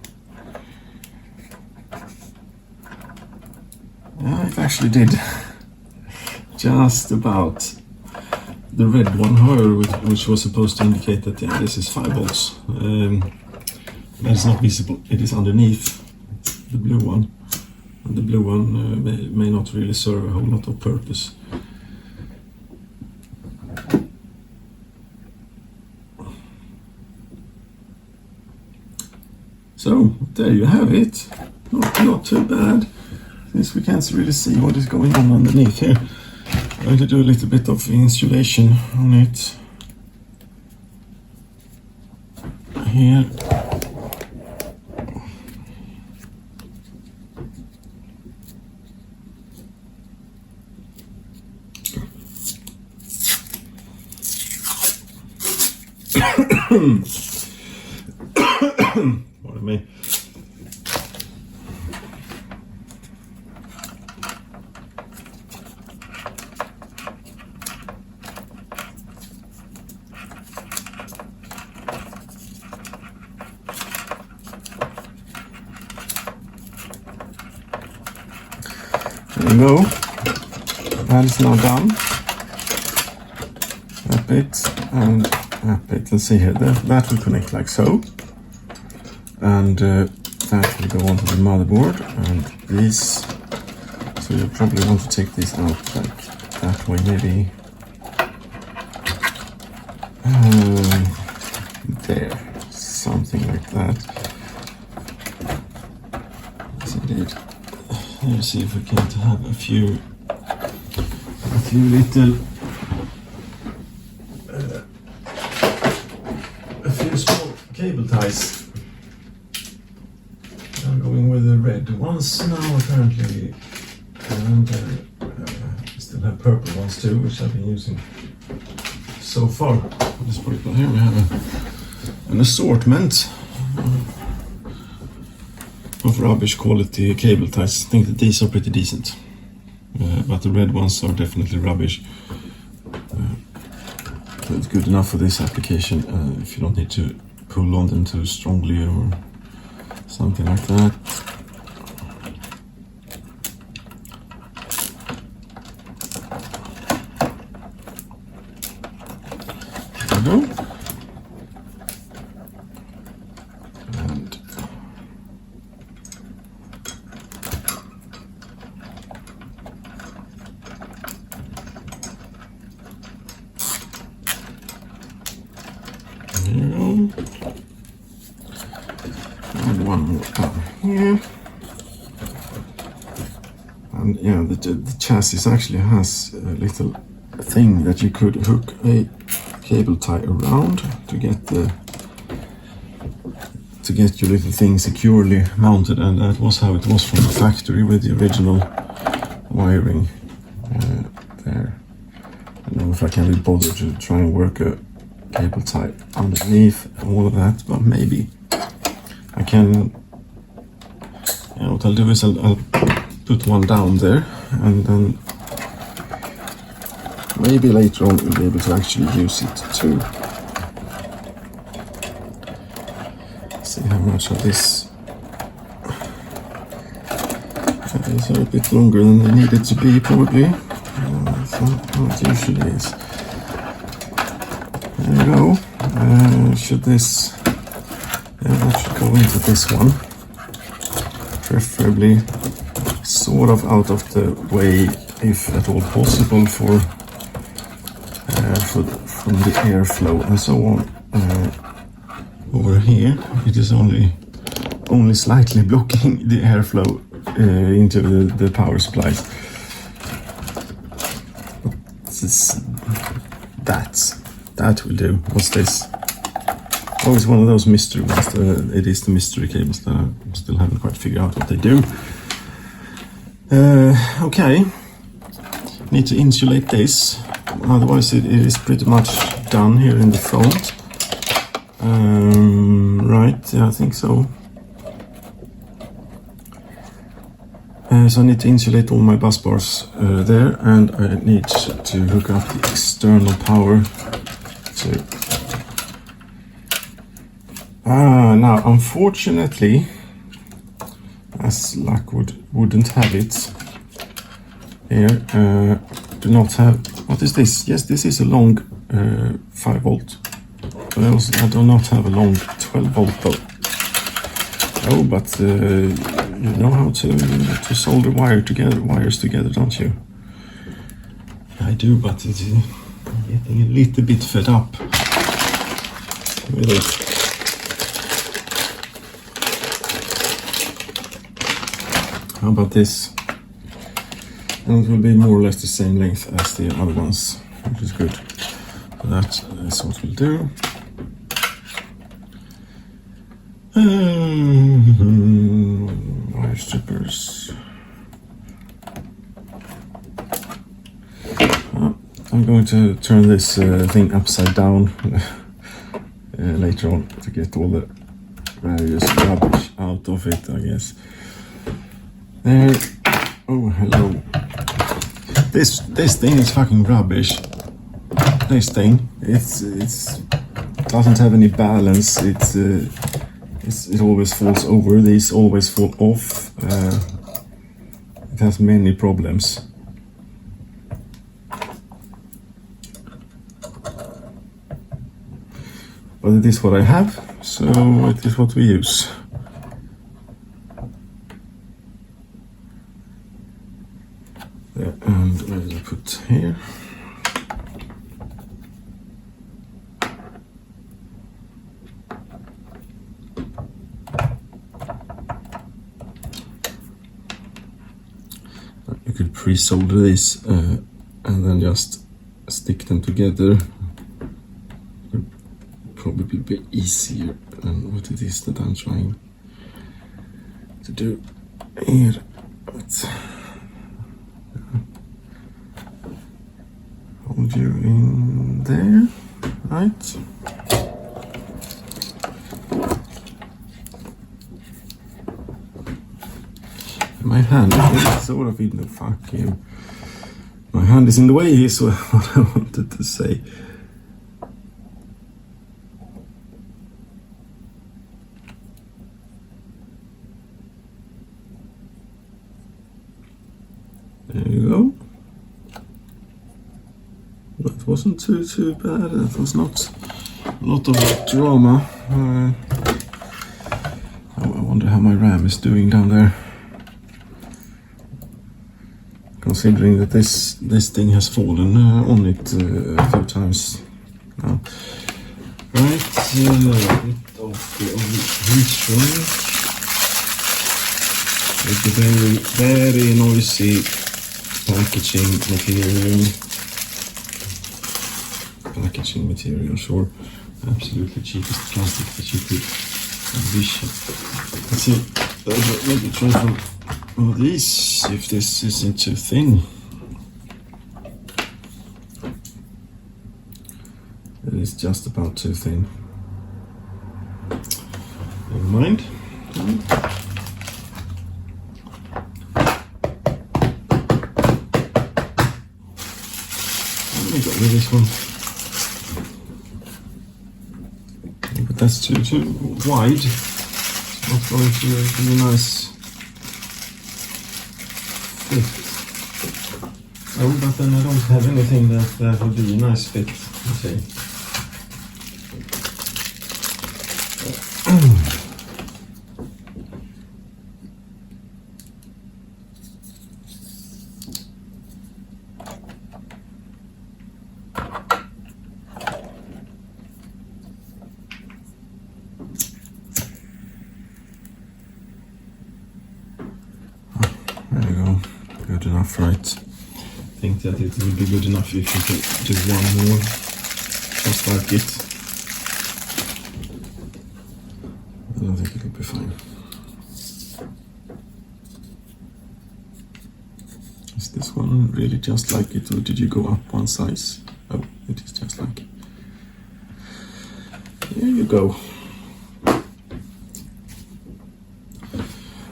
Yeah, it actually did. Just about. The red one, however, which was supposed to indicate that yeah, this is 5 volts. That is not visible. It is underneath the blue one. And the blue one may not really serve a whole lot of purpose. So, there you have it. Not too bad. Since we can't really see what is going on underneath here. I'm going to do a little bit of insulation on it. Here. Pardon me. There you go. That is now done. That bit and that bit. Let's see here. That will connect like so. And that will go onto the motherboard. And these. So you'll probably want to take these out like that way, maybe. There. Something like that. Yes, indeed. Let's see if we can have a few little a few small cable ties. I'm going with the red ones now apparently, and still have purple ones too, which I've been using so far. Let's put it on here. We have an assortment of rubbish quality cable ties. I think that these are pretty decent, but the red ones are definitely rubbish. So it's good enough for this application if you don't need to pull on them too strongly or something like that. There we go. There you go. And one more down here. And yeah, the chassis actually has a little thing that you could hook a cable tie around to get your little thing securely mounted, and that was how it was from the factory with the original wiring there. I don't know if I can be bothered to try and work a cable tie underneath all of that, but maybe I can. Yeah, what I'll do is I'll put one down there, and then maybe later on we'll be able to actually use it too. See how much of this. These are a bit longer than they needed to be, probably. That's how it usually is. There you go. Should this. Yeah, that should go into this one. Preferably sort of out of the way, if at all possible, from the airflow and so on. Over here, it is only slightly blocking the airflow into the power supplies. That will do. What's this? Oh, it's one of those mystery ones. It is the mystery cables that I still haven't quite figured out what they do. Okay. Need to insulate this. Otherwise, it is pretty much done here in the front. Right, yeah, I think so. So I need to insulate all my bus bars there, and I need to hook up the external power to. Now, unfortunately, as luck wouldn't have it, here, do not have. What is this? Yes, this is a long 5 volt. But I do not have a long 12 volt though. Oh, but you know how to solder wires together, don't you? I do, but it's getting a little bit fed up with it. How about this? And it will be more or less the same length as the other ones, which is good. So that is what we'll do. Wire strippers. I'm going to turn this thing upside down later on to get all the various rubbish out of it, I guess. There. Oh, hello. This thing is fucking rubbish. This thing, it doesn't have any balance. It always falls over. These always fall off. It has many problems. But it is what I have, so it is what we use. There, and where did I put here? You could pre-solder these and then just stick them together. Probably be easier than what it is that I'm trying to do here. But hold you in there, right? My hand is sort of in the fucking. My hand is in the way, is what I wanted to say. There you go. That wasn't too bad. That was not a lot of drama. I wonder how my RAM is doing down there. Considering that this thing has fallen on it a few times now. Right, a bit of the heat shrink. It's a very, very noisy packaging material, sure. Absolutely cheapest plastic that you could envision. Let's see, maybe try some of these, if this isn't too thin. It is just about too thin. Never mind. Let me go with this one. But that's too wide. It's not going to be a nice fit. Oh, but then I don't have anything that would be a nice fit. Okay. There you go. Good enough, right? I think that it will be good enough if you can do one more, just like it. I think it'll be fine. Is this one really just like it, or did you go up one size? Oh, it is just like it. There you go.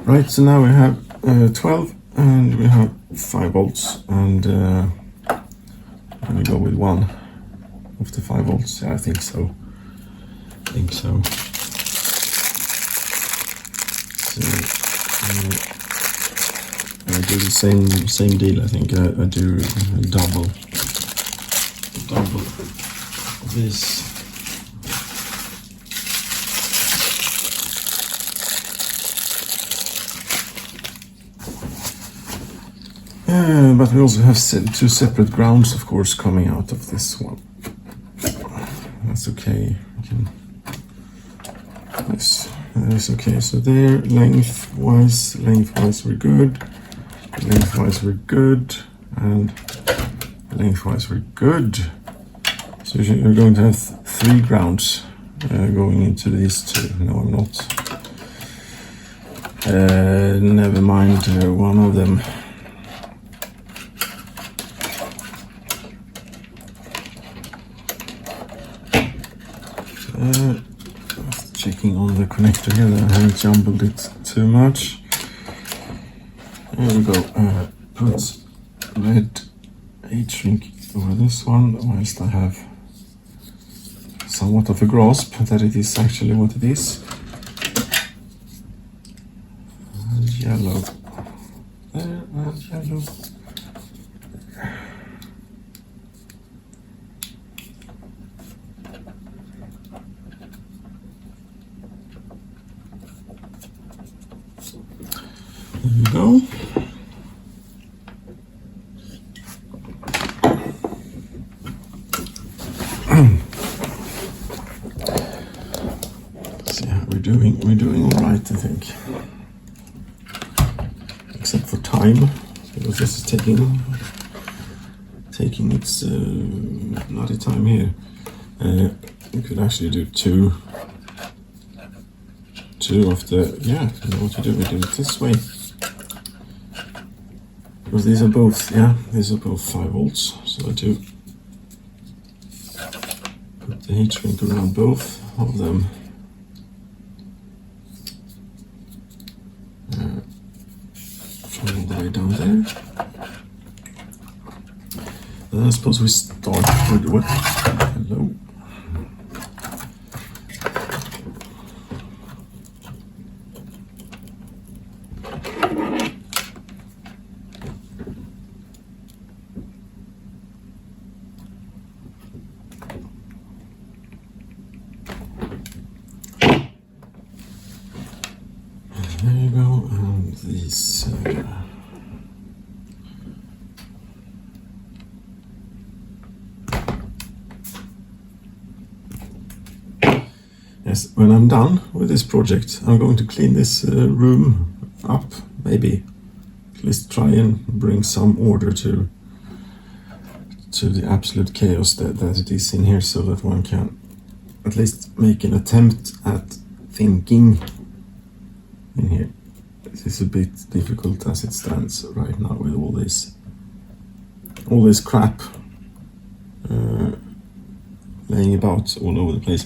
Right, so now we have 12 and we have 5 volts, and I'm gonna go with one of the 5 volts. Yeah, I think so. So I do the same deal. I think I do double this. But we also have 2 separate grounds, of course, coming out of this one. That's okay. Nice. That's okay. So there, lengthwise we're good. Lengthwise we're good, and lengthwise we're good. So you're going to have 3 grounds going into these 2. No, I'm not. Never mind one of them. Checking on the connector here that I haven't jumbled it too much. There we go. Put red heat shrink over this one, whilst I have somewhat of a grasp that it is actually what it is. And yellow. There, and yellow. There you go. See how we're doing. We're doing all right, I think. Except for time, because this is taking its bloody time here. You could actually do two of the, yeah, you know what to do. We do it this way. Because these are both 5 volts. So I do put the heat shrink around both of them. From all the way down there. Then I suppose we start with what? Hello. There you go, and these Yes, when I'm done with this project, I'm going to clean this room up, maybe. At least try and bring some order to the absolute chaos that it is in here, so that one can at least make an attempt at thinking in here. This is a bit difficult as it stands right now with all this crap laying about all over the place.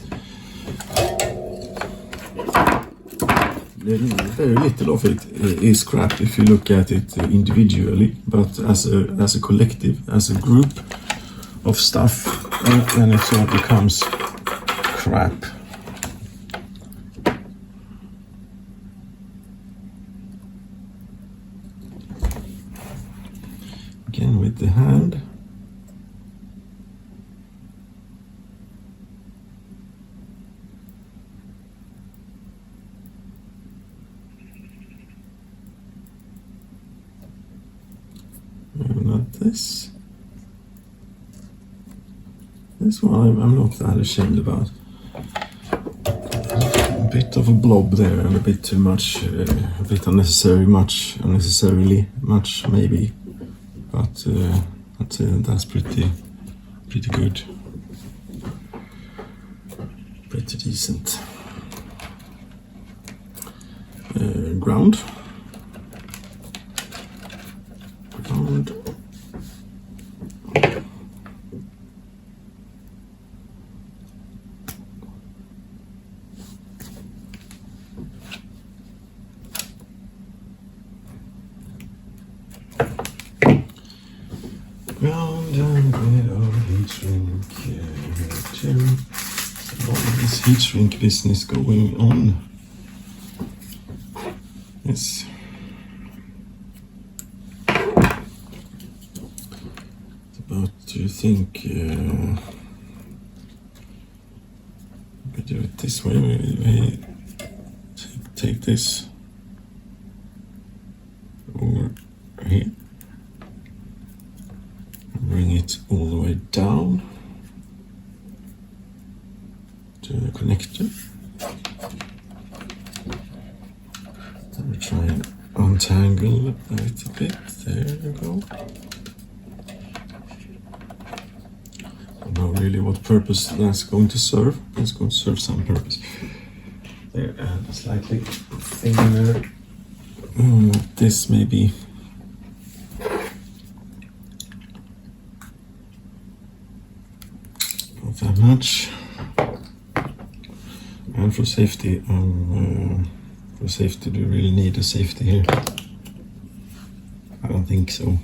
Very little of it is crap if you look at it individually, but as a collective, as a group of stuff, then it sort of becomes crap. Again with the hand. Not this. This one I'm not that ashamed about. A bit of a blob there and a bit too much, a bit unnecessarily much maybe, but I'd say that's pretty good, pretty decent. Ground. Ground and bit of heat shrink too. All this heat shrink business going on. Yes. About to think we do it this way. We take this over here, bring it all the way down to the connector. Then we try and untangle it a bit. There you go. Don't know really what purpose that's going to serve. It's going to serve some purpose. There, and slightly thinner. This maybe. Not that much. And for safety, do we really need a safety here? I don't think so.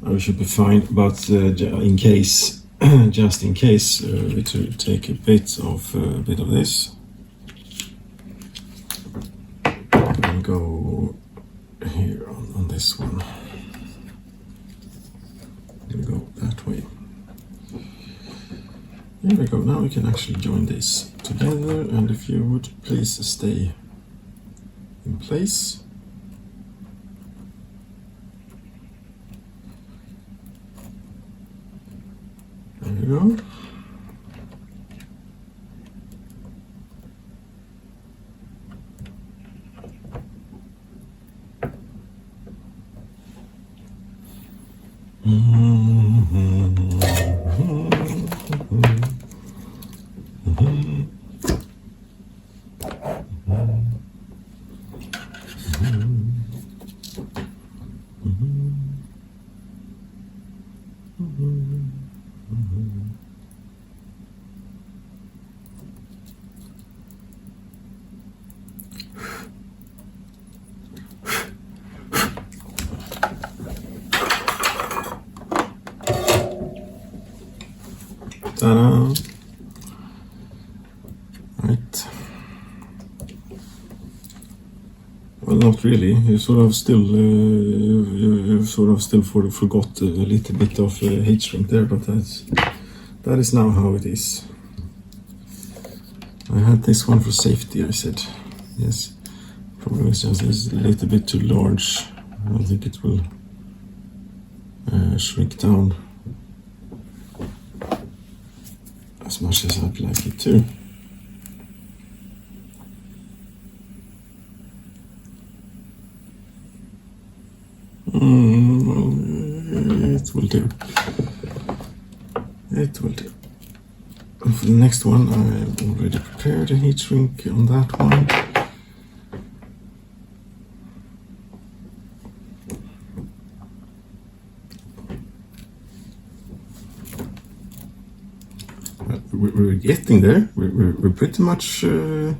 We should be fine, but in case, just in case, we to take a bit of this and go here on this one. We go that way. Here we go. Now we can actually join this together, and if you would please stay in place. There we go. Ta-da! Right. Well, not really. You sort of still, forgot a little bit of heat shrink there, but that is now how it is. I had this one for safety, I said. Yes. Problem is just it's a little bit too large. I don't think it will shrink down. as much as I'd like it to. It will do. It will do. And for the next one, I've already prepared a heat shrink on that one. We're getting there. We're pretty much not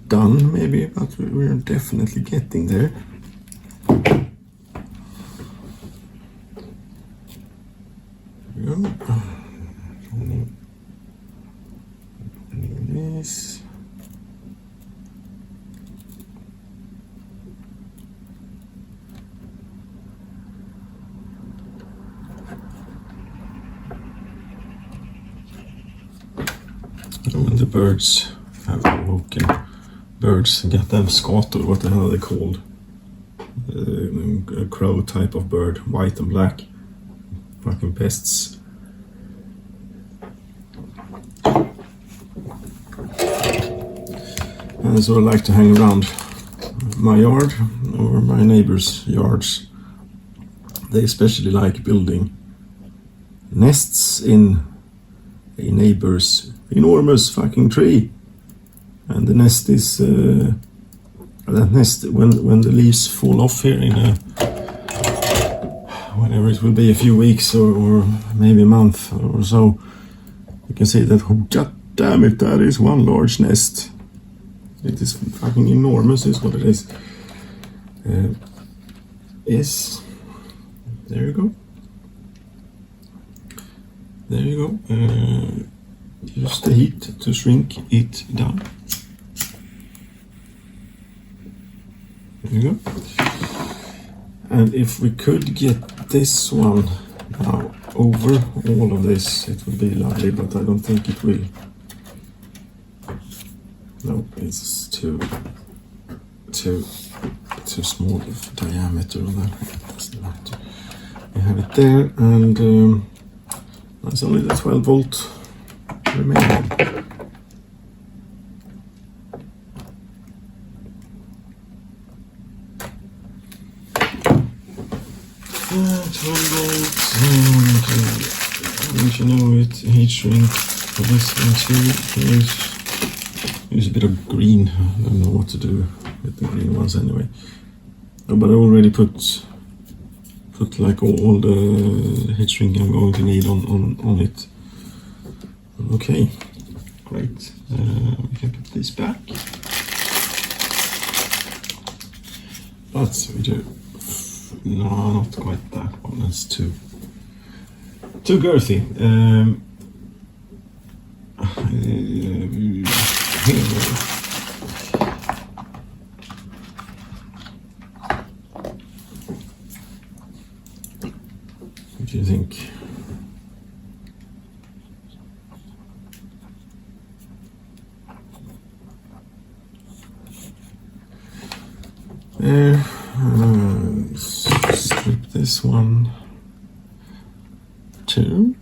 done, maybe, but we're definitely getting there. There we go. This. When the birds have awoken, birds get them skator, what the hell are they called? A crow type of bird, white and black. Fucking pests. And so I like to hang around my yard or my neighbors' yards. They especially like building nests in a neighbor's enormous fucking tree, and the nest is that nest when the leaves fall off here in whenever it will be, a few weeks or maybe a month or so, you can see that, oh, god damn it, that is one large nest. It is fucking enormous, is what it is. Yes, there you go. There you go. Use the heat to shrink it down. There you go. And if we could get this one now over all of this, it would be lovely, but I don't think it will. No, it's too small of diameter on that. It doesn't matter. We have it there, and that's only the 12 volt remaining. 12 volts, and you know it, heat shrink for this one too. Use a bit of green. I don't know what to do with the green ones anyway. Oh, but I already put like all the heat shrink I'm going to need on it. Okay, great. We can put this back. But we do. No, not quite that one. That's too girthy. What do you think? There. Strip this one too.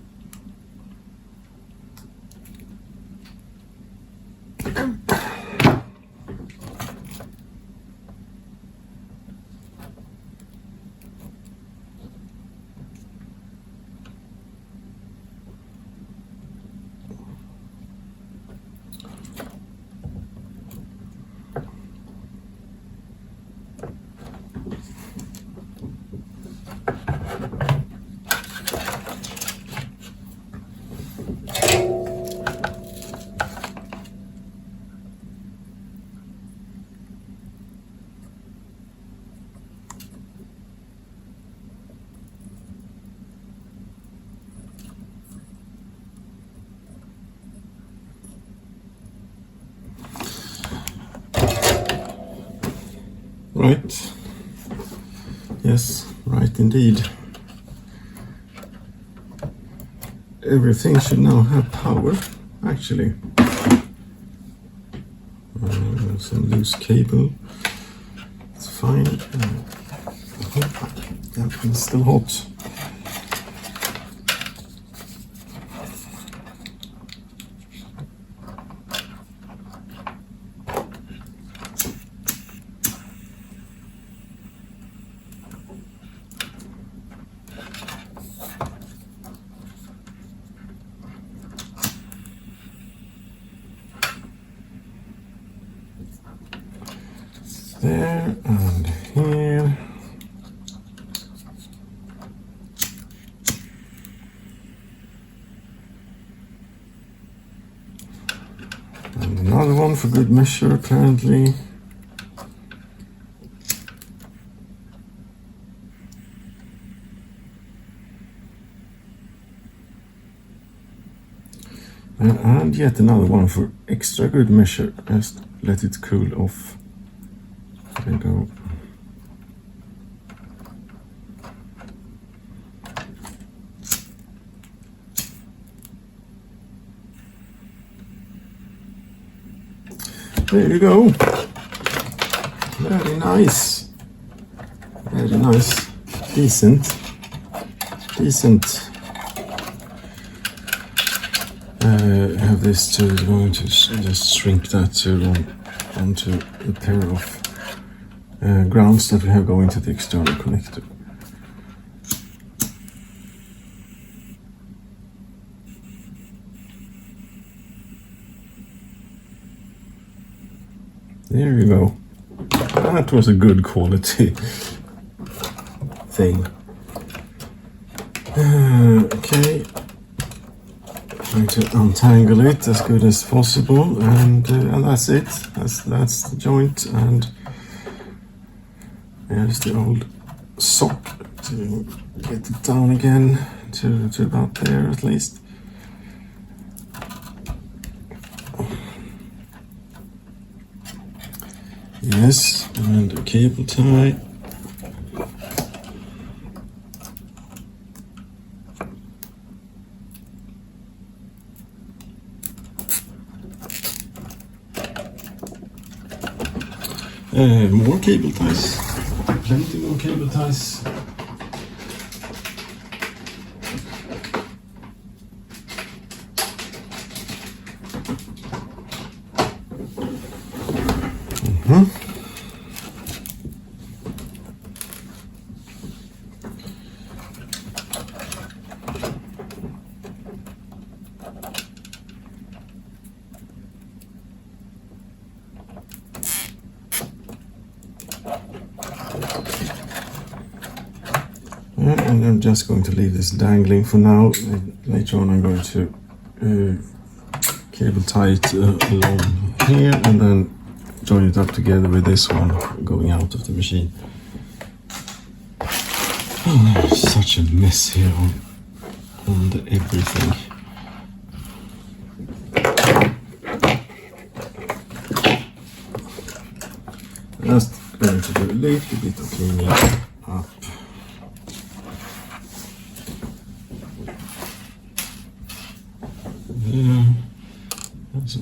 Right. Yes, right indeed. Everything should now have power, actually. Some loose cable. It's fine. That one's still hot. there and here. And another one for good measure, apparently. And yet another one for extra good measure. Just let it cool off. There you go. There you go. Very nice. Very nice. Decent. Have this to going to just shrink that to onto a pair of grounds that we have going to the external connector. There you go. That was a good quality thing. Okay. Trying to untangle it as good as possible, and that's it. That's the joint, and there's the old sock to get it down again to about there at least. Yes, and a cable tie. More cable ties, plenty more cable ties. And I'm just going to leave this dangling for now. Later on I'm going to cable tie it along here and then join it up together with this one going out of the machine. Oh, there's such a mess here on the everything. Just going to do a little bit of cleaning up.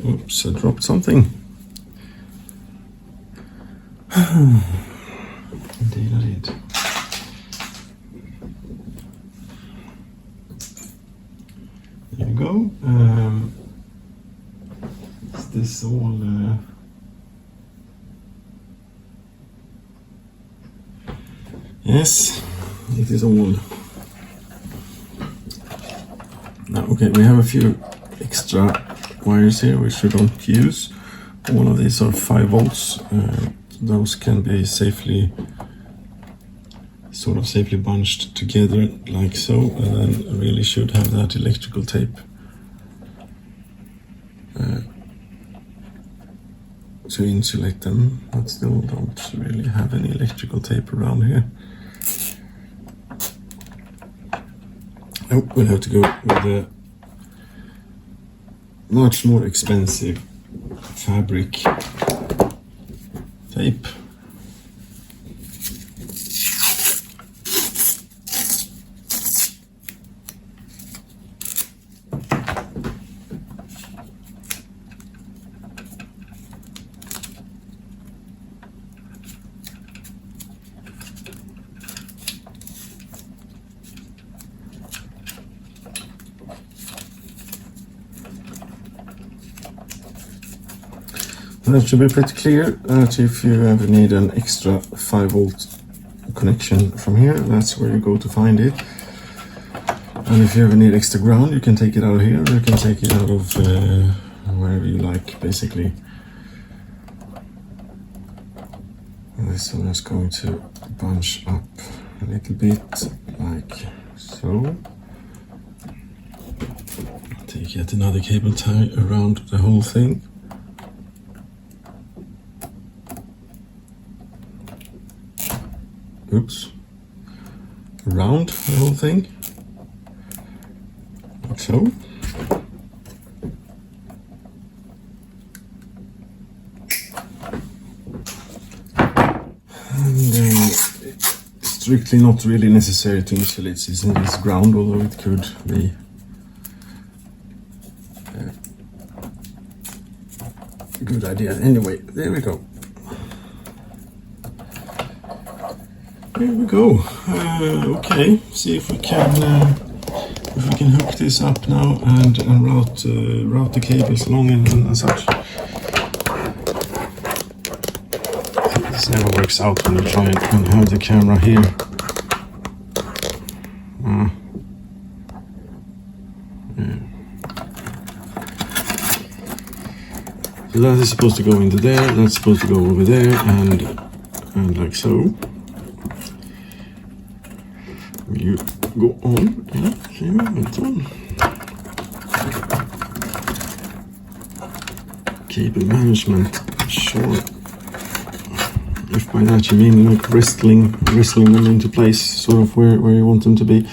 Oops, I dropped something. Indeed I did. There you go. Is this all... Yes, it is all. Now, okay, we have a few extra wires here which we don't use. All of these are 5 volts. Those can be safely bunched together like so, and then really should have that electrical tape to insulate them, but still don't really have any electrical tape around here. Nope, we'll have to go with the much more expensive fabric tape. That should be pretty clear that if you ever need an extra 5 volt connection from here, that's where you go to find it. And if you ever need extra ground, you can take it out of here, or you can take it out of wherever you like, basically. this, I'm just going to bunch up a little bit, like so. Take yet another cable tie around the whole thing. Oops. Around the whole thing. Like so. Strictly not really necessary to insulate this in this ground, although it could be a good idea. Anyway, there we go. There we go. Okay, see if we can hook this up now and route the cables along and such. This never works out when you try and have the camera here. So that is supposed to go into there, that's supposed to go over there, and like so. You go on, yeah, here, it's on. Cable management, sure. If by that you mean like wrestling them into place, sort of where you want them to be.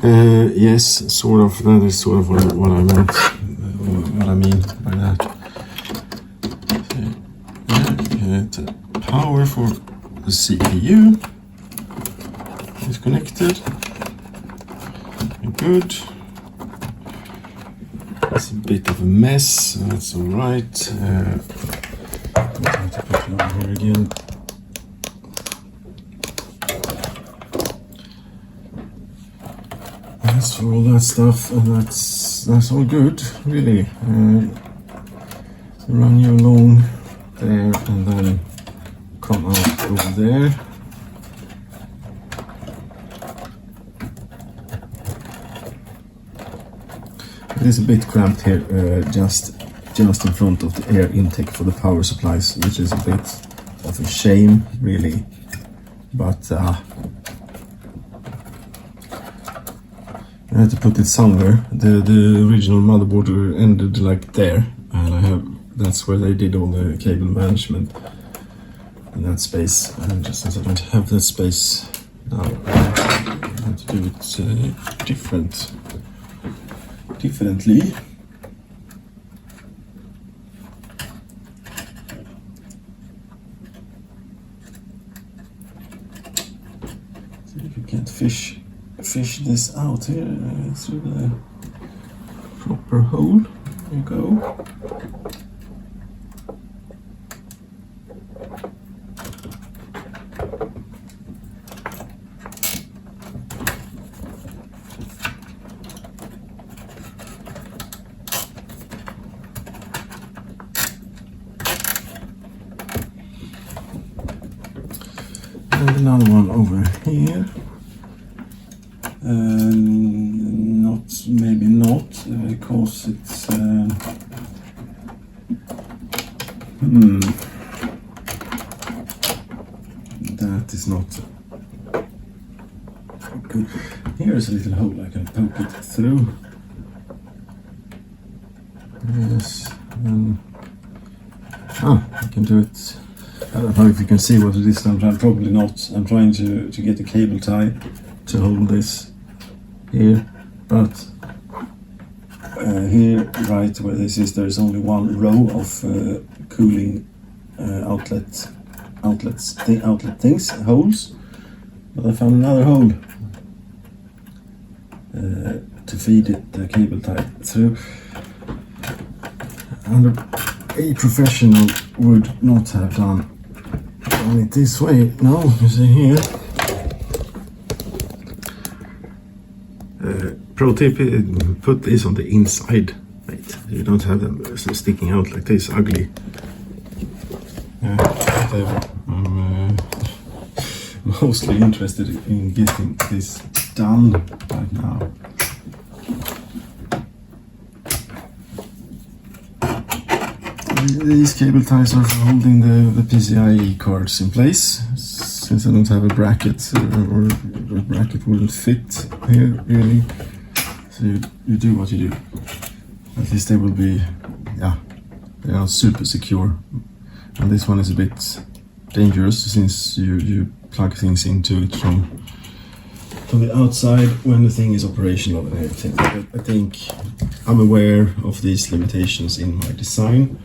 Yes, sort of. That is sort of what I meant. What I mean by that. So, power for the CPU is connected. Good. It's a bit of a mess. That's all right. I'll have to put it over here again. That's for all that stuff, and that's all good, really. Run you along there, and then come out over there. It is a bit cramped here, just in front of the air intake for the power supplies, which is a bit of a shame, really. But I had to put it somewhere. The original motherboard ended like there, and that's where they did all the cable management in that space. And just since I don't have that space now, I have to do it differently. See if you can't fish this out here through the proper hole. There you go. And another one over here. Maybe not, because it's that is not good. Here's a little hole I can poke it through. Yes, I can do it. I don't know if you can see what it is. I'm probably not. I'm trying to get a cable tie to hold this here, but here, right where this is, there is only one row of cooling outlet holes. But I found another hole to feed it the cable tie through. And a professional would not have done it this way. No, you see here. Pro tip, put this on the inside. Right, you don't have them sticking out like this, ugly. Whatever. I'm mostly interested in getting this done right now. these cable ties are for holding the PCIe cards in place. Since I don't have a bracket, or a bracket wouldn't fit here really. So you do what you do. At least they will be, yeah, they are super secure. And this one is a bit dangerous since you plug things into it from the outside when the thing is operational and everything. But I think I'm aware of these limitations in my design.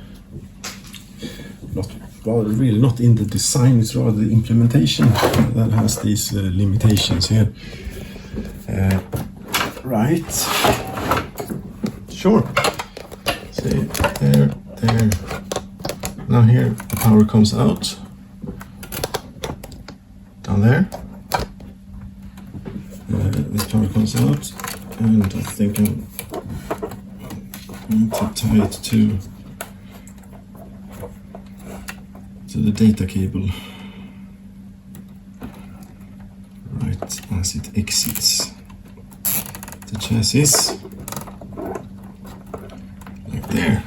Really not in the design, it's rather the implementation that has these limitations here. Right. Sure. See, there. Now here the power comes out. Down there. This power comes out, and I think I'm going to tie it to the data cable right as it exits the chassis, like there.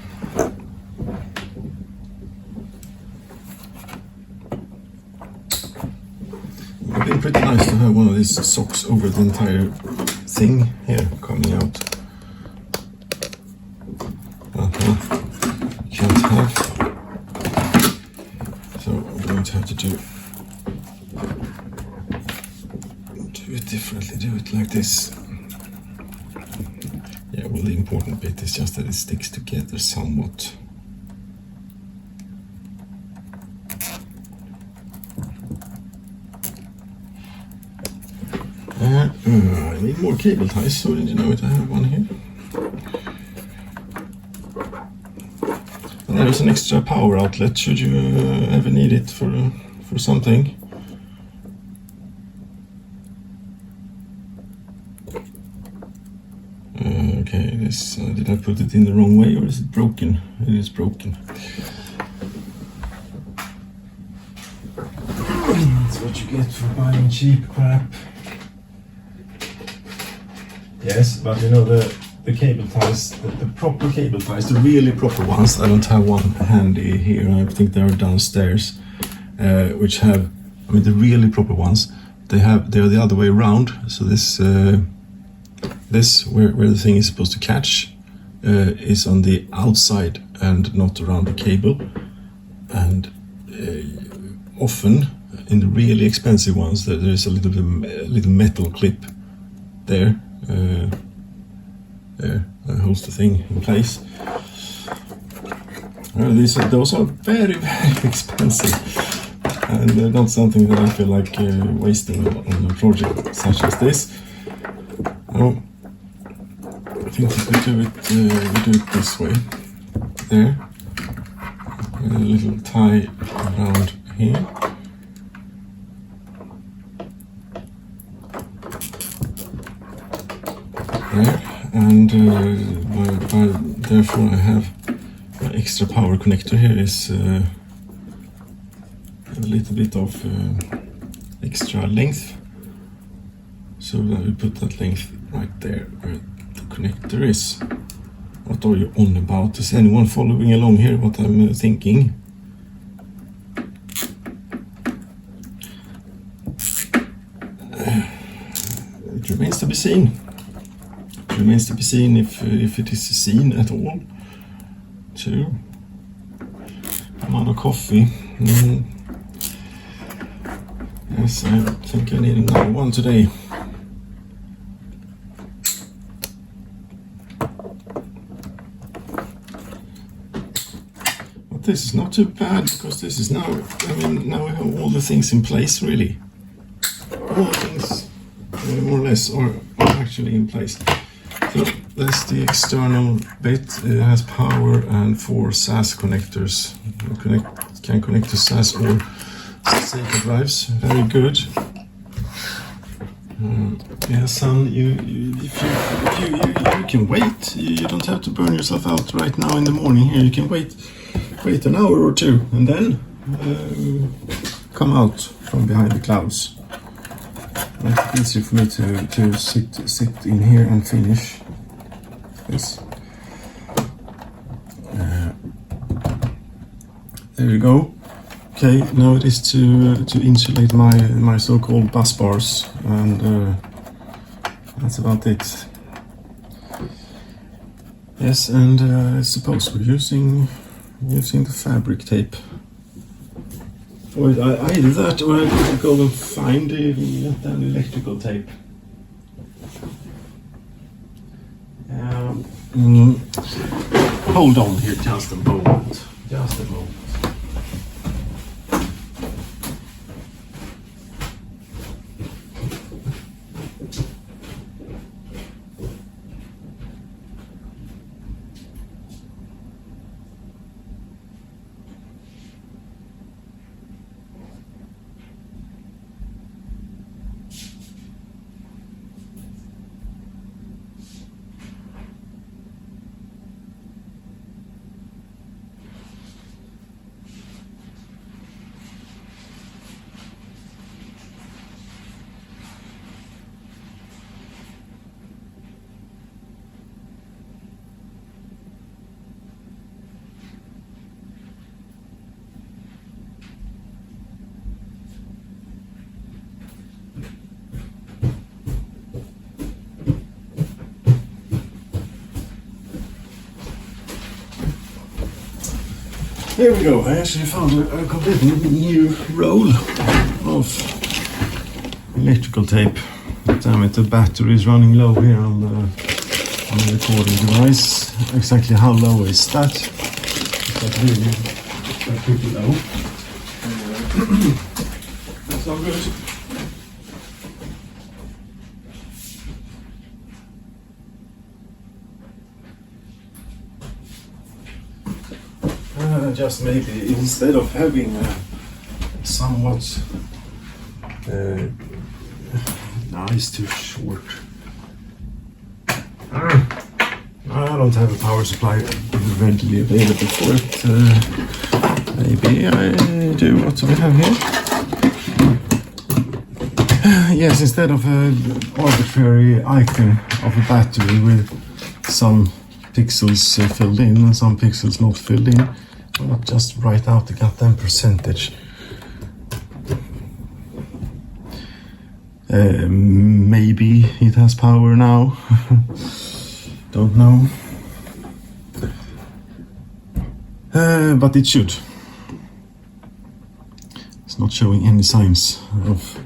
It would be pretty nice to have one of these socks over the entire thing here coming out. Can't have. So I'm going to have to do it differently, do it like this. Yeah, well, the important bit is just that it sticks together somewhat. I need more cable ties, so did you know it? I have one here. And there's an extra power outlet should you ever need it for something. Okay, this did I put it in the wrong way, or is it broken? It is broken. That's what you get for buying cheap crap. Yes, but you know the cable ties, the proper cable ties, the really proper ones. I don't have one handy here. I think they are downstairs, which have, I mean, the really proper ones. They are the other way around. So this where the thing is supposed to catch is on the outside and not around the cable. And often in the really expensive ones, there is a little metal clip there. There, that holds the thing in place. Those are very, very expensive, and not something that I feel like wasting on a project such as this. Oh, I think that we do it this way. There, with a little tie around here. There. And therefore I have an extra power connector here is a little bit of extra length, so that we put that length right there where the connector is. What are you on about? Is anyone following along here what I'm thinking? It remains to be seen. Remains to be seen if it is seen at all. Too. I'm out of coffee. Yes, I think I need another one today. But this is not too bad, because this is now, I mean, now we have all the things in place, really. All the things, more or less, are actually in place. So that's the external bit. It has power and 4 SAS connectors. You can connect to SAS or SATA drives. Very good. Yeah, son, if you can wait. You don't have to burn yourself out right now in the morning. Here, you can wait an hour or two, and then come out from behind the clouds. Make it easier for me to sit in here and finish this. There you go. Okay, now it is to insulate my so-called bus bars, and that's about it. Yes, and I suppose we're using the fabric tape. Or either that, or I could go and find an electrical tape. Hold on here just a moment. Just a moment. Here we go. I actually found a completely new roll of electrical tape. Damn it, the battery is running low here on the recording device. Exactly how low is that? Is that really pretty low? That's all good. Just maybe instead of having a somewhat nice too short. I don't have a power supply readily available for it. Maybe I do. What do we have here? Yes, instead of an arbitrary icon of a battery with some pixels filled in and some pixels not filled in, why not just write out the goddamn percentage? Maybe it has power now. Don't know. But it should. It's not showing any signs of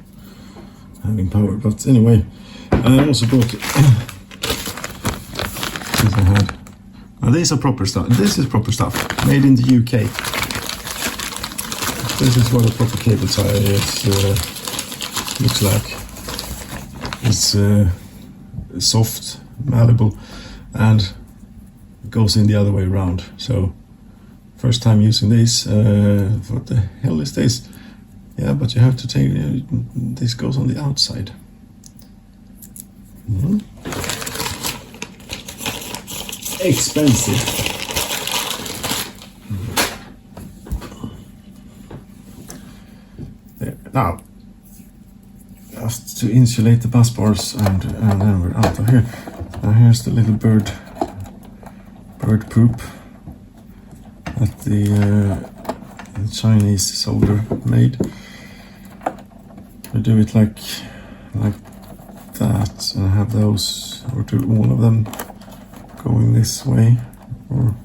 having power. But anyway, I also bought since I had. Now these are proper stuff. This is proper stuff, made in the UK. This is what a proper cable tie is, looks like. It's soft, malleable, and goes in the other way around. So, first time using these. What the hell is this? Yeah, but you have to take. This goes on the outside. Expensive. There. Now, just to insulate the bus bars, and then we're out of here. Now here's the little bird poop that the Chinese solder made. We do it like that, and have those, or do all of them going this way, or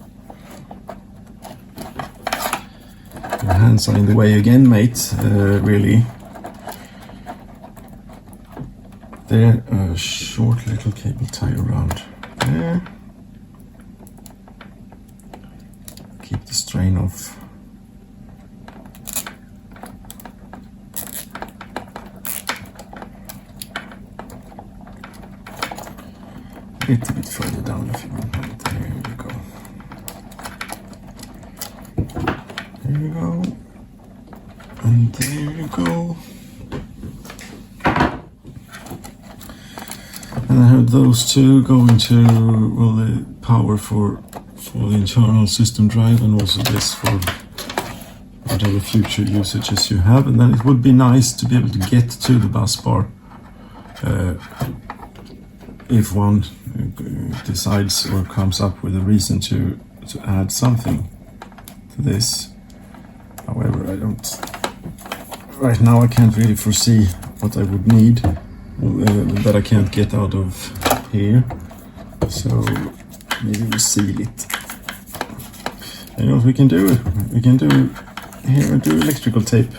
your hands are in the way again, mate. Really. There, a short little cable tie around there. Keep the strain off. A little bit further down if you want. There you go. There you go. And there you go. And I have those two going to, well, the power for the internal system drive, and also this for whatever future usages you have. And then it would be nice to be able to get to the bus bar if one decides or comes up with a reason to add something to this. However, right now I can't really foresee what I would need that I can't get out of here. So maybe we seal it. You know what we can do? We can do here, do electrical tape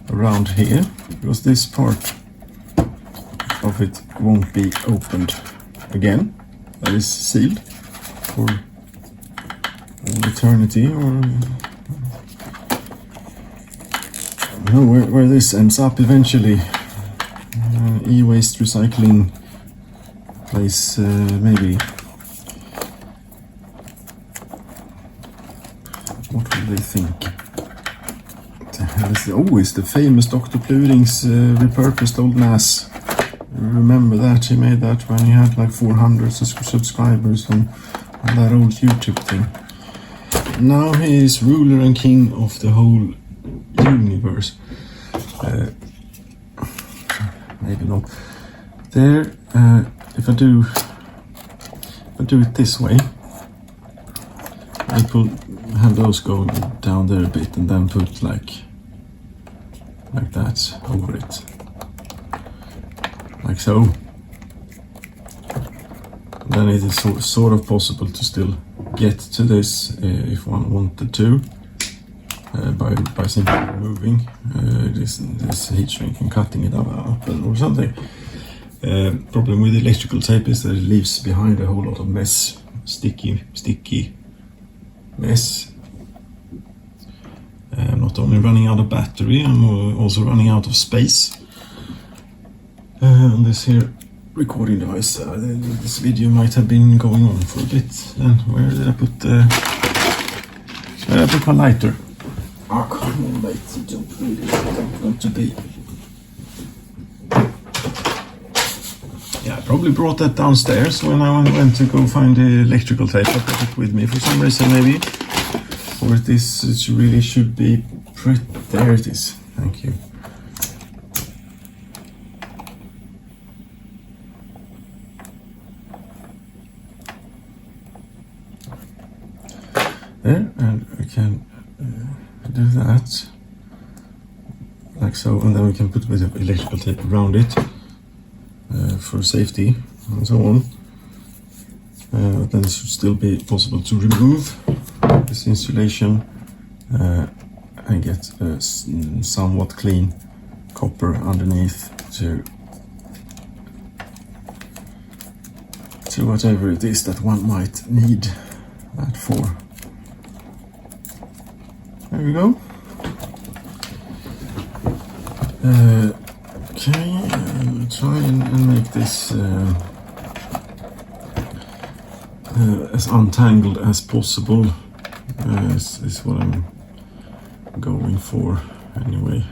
around here, because this part of it won't be opened again. That is sealed for all eternity, or where this ends up eventually. E-waste recycling place, maybe. What will they think? What the hell is it? Oh, it's the famous Dr. Pluring's repurposed old NAS. Remember that? He made that when he had like 400 subscribers on that old YouTube thing. Now he is ruler and king of the whole universe. Maybe not. There, if I do it this way, I could have those go down there a bit and then put like that over it, like so. Then it is sort of possible to still get to this if one wanted to, by simply removing this heat shrink and cutting it up or something. Problem with electrical tape is that it leaves behind a whole lot of mess, sticky mess. I'm not only running out of battery, I'm also running out of space on this here recording device. This video might have been going on for a bit. Then where did I put my lighter? Oh, come on, mate, you don't really want to be. Yeah, I probably brought that downstairs when I went to go find the electrical tape. I got it with me for some reason, maybe. Or it really should be pretty. There it is. Thank you. There, and we can do that like so, and then we can put a bit of electrical tape around it for safety and so on. Then it should still be possible to remove this insulation and get somewhat clean copper underneath to whatever it is that one might need that for. There we go. Okay, try and make this as untangled as possible. Is what I'm going for anyway.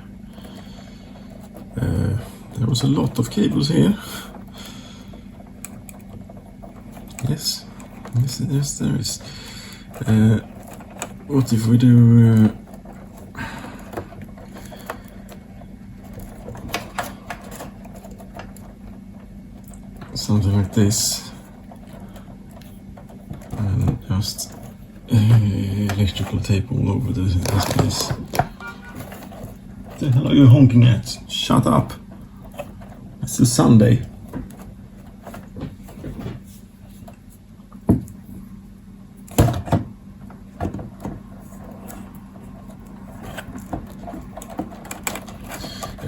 There was a lot of cables here. Yes, there is. What if we do something like this, and just electrical tape all over this place? What the hell are you honking at? Shut up! It's a Sunday.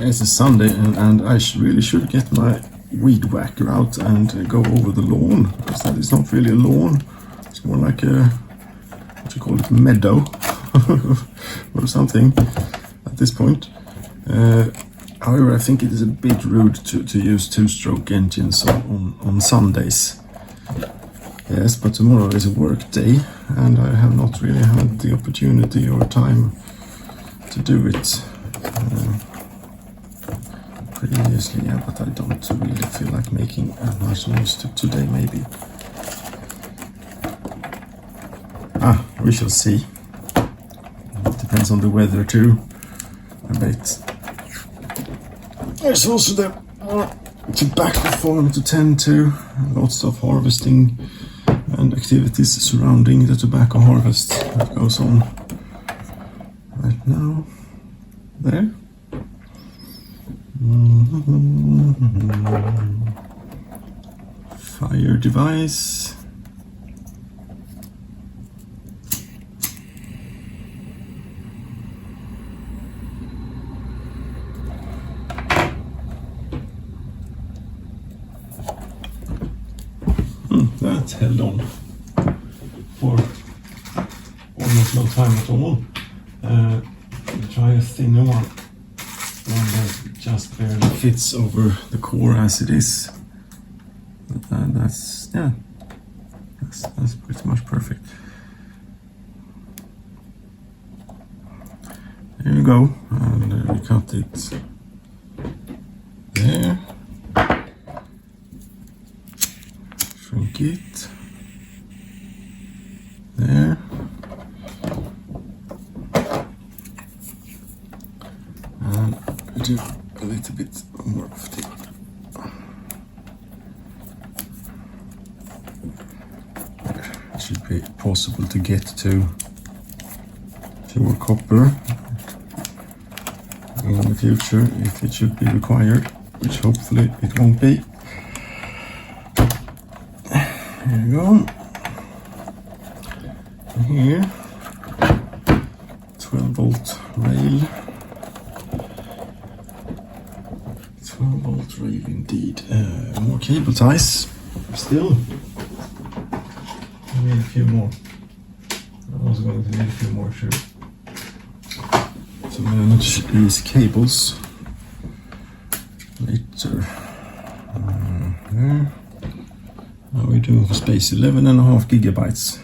It's a Sunday, and I really should get my weed whacker out and go over the lawn, because that is not really a lawn. It's more like a, what you call it, meadow or something at this point. However, I think it is a bit rude to use two-stroke engines on Sundays. Yes, but tomorrow is a work day, and I have not really had the opportunity or time to do it. Previously, yeah, but I don't really feel like making much noise today, maybe. We shall see. It depends on the weather too, a bit. There's also the tobacco farm to tend to, lots of harvesting and activities surrounding the tobacco harvest that goes on right now. There. Fire device. That held on for almost no time at all. Try a thinner one that just barely fits over the core as it is. That's pretty much perfect. There you go, and we cut it there. Shrink it there. And do a little bit more of the it should be possible to get to pure copper in the future if it should be required, which hopefully it won't be. Here you go. And here, 12-volt rail. 12-volt rail indeed. More cable ties. Still, I need a few more. I'm also going to need a few more, sure. To manage these cables later. There. Now we do space 11.5 gigabytes.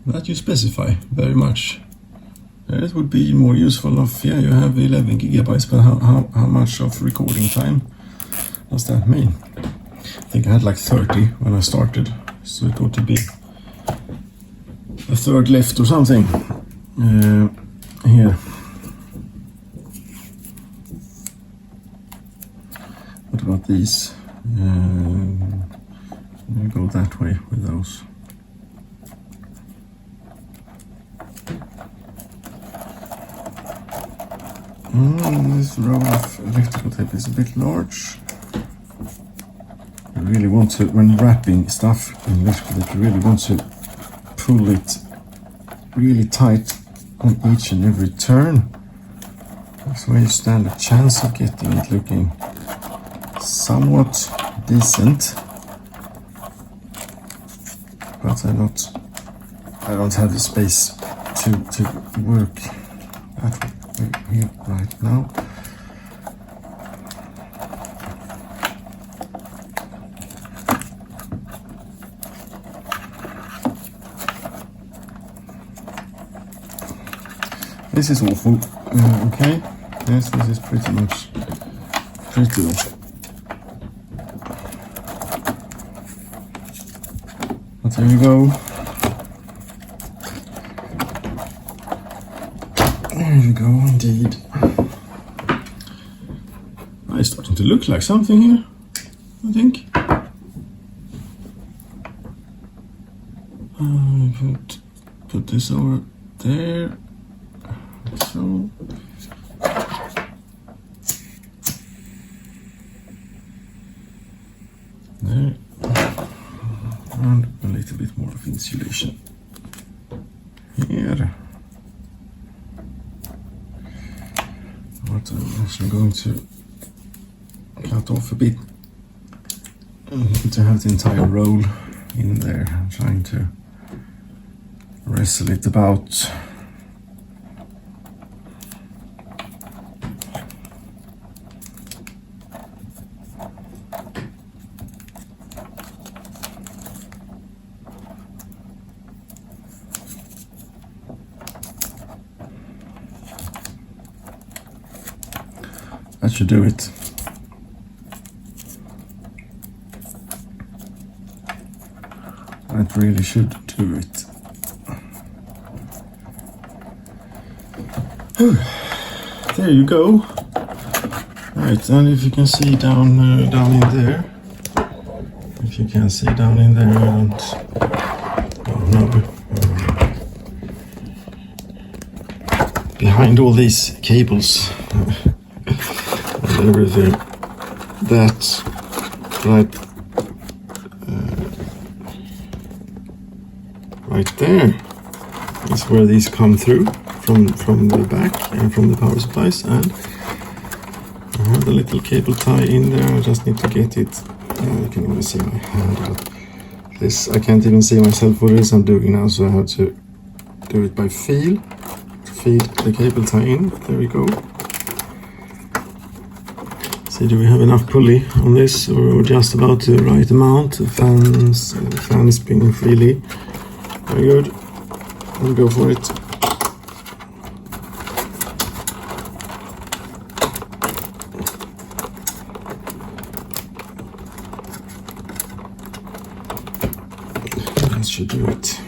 That you specify very much. It would be more useful if you have 11 gigabytes, but how much of recording time does that mean? I think I had like 30 when I started, so it ought to be a third left or something. Here. What about these? We'll go that way with those. This row of electrical tape is a bit large. You really want to, when wrapping stuff in electrical tape, you really want to pull it really tight on each and every turn. That's where you stand a chance of getting it looking somewhat decent. But I don't have the space to work that way here right now. This is awful. Okay. Yes, this is pretty much. But there you go. There you go, indeed. It's starting to look like something here, I think. Put this over there. So. There. And a little bit more of insulation here. But I'm also going to cut off a bit to have the entire roll in there. I'm trying to wrestle it about. That should do it. That really should do it. There you go. Right, and if you can see down in there. If you can see down in there, I don't. Oh no. behind all these cables and everything. That right there is where these come through from the back and from the power supplies, and I have the little cable tie in there. I just need to get it. You can even see my hand out. This I can't even see myself what it is I'm doing now, so I have to do it by feel. Feed the cable tie in. There we go. See, do we have enough pulley on this, or we're just about the right amount? The fan is spinning freely. Very good. We'll go for it. That should do it.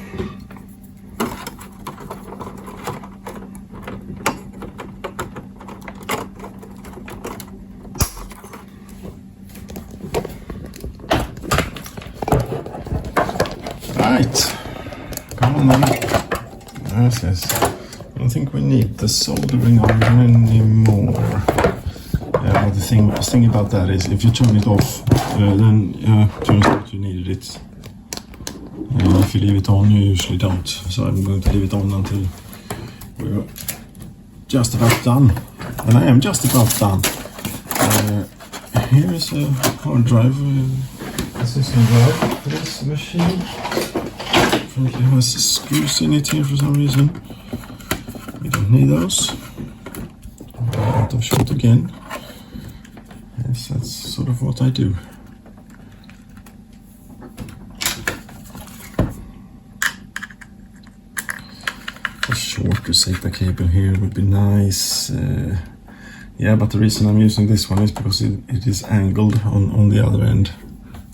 Right, come on then. Yes. I don't think we need the soldering iron anymore. But the thing about that is, if you turn it off, then turns out you needed it. If you leave it on, you usually don't. So I'm going to leave it on until we're just about done. And I am just about done. Here is a hard drive. System drive for this machine. It has screws in it here for some reason. We don't need those. Out of shot again. Yes, that's sort of what I do. A shorter SATA cable here would be nice. Yeah, but the reason I'm using this one is because it is angled on the other end.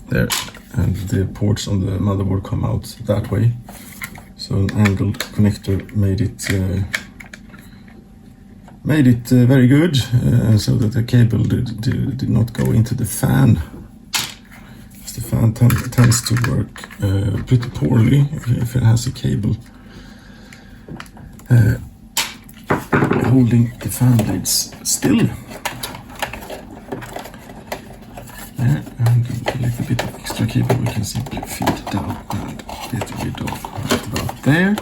There, and the ports on the motherboard come out that way, so an angled connector made it very good, so that the cable did not go into the fan. The fan tends to work pretty poorly if it has a cable holding the fan blades still. And a little bit of extra cable we can simply feed down and get rid of right about there.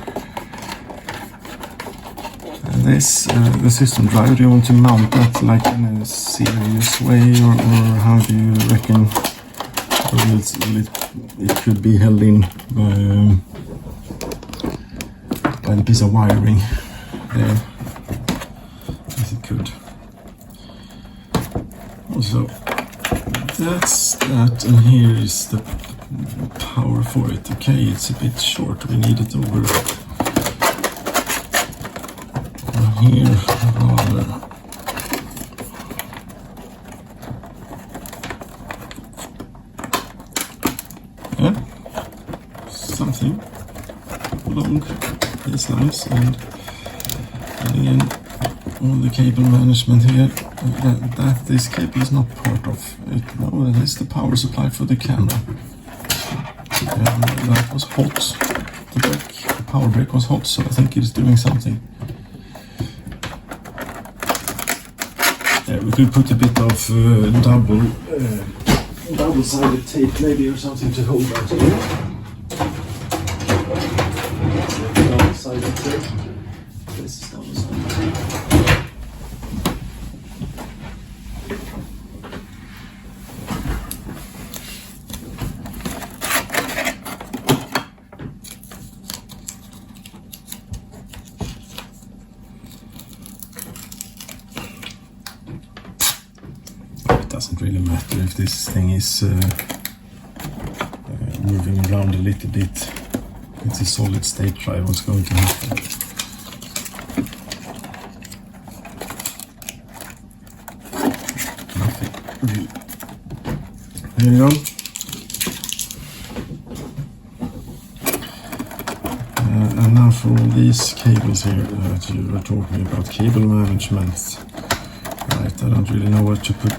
And this, the system drive, do you want to mount that like in a serious way, or how do you reckon? Or it could be held in by the piece of wiring there. Yes, it could. Also, that's that, and here is the power for it. Okay, it's a bit short. We need it over here rather. Yeah, something along these lines, and again, all the cable management here. That this cable is not part of it. No, that is the power supply for the camera. And that was hot. The power brick was hot, so I think it is doing something. We could put a bit of double-sided tape maybe, or something to hold that here. Double-sided tape. This is double-sided tape. Doesn't really matter if this thing is moving around a little bit. It's a solid state drive. What's going to happen? Nothing really. There you go. And now for all these cables here that you were talking about, cable management. Right, I don't really know where to put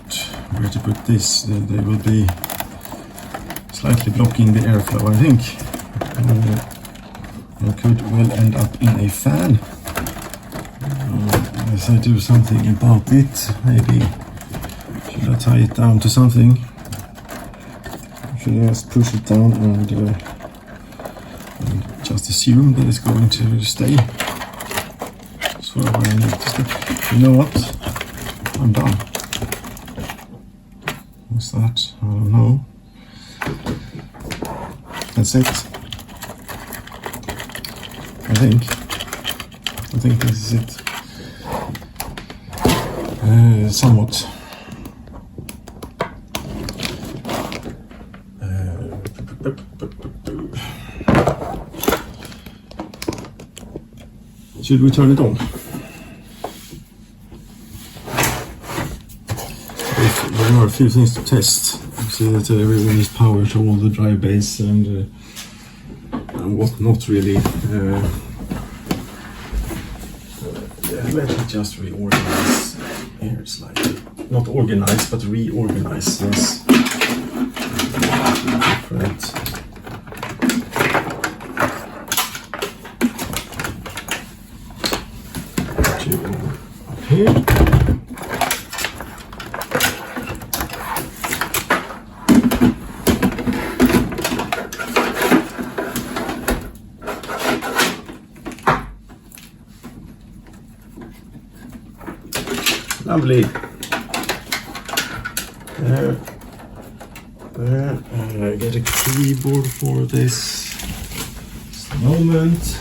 this. They will be slightly blocking the airflow, I think. It could well end up in a fan. Unless I do something about it, maybe. Should I tie it down to something? Should I just push it down and just assume that it's going to stay? That's what I need to stay. You know what? I'm done. What's that? I don't know. That's it. I think this is it. Somewhat. Should we turn it on? There are a few things to test. See that everyone is power to all the drive bays and what not really. Let me just reorganize here slightly. Not organize, but reorganize. Yes. Different. Up here. Lovely. There. I get a keyboard for this. Just a moment.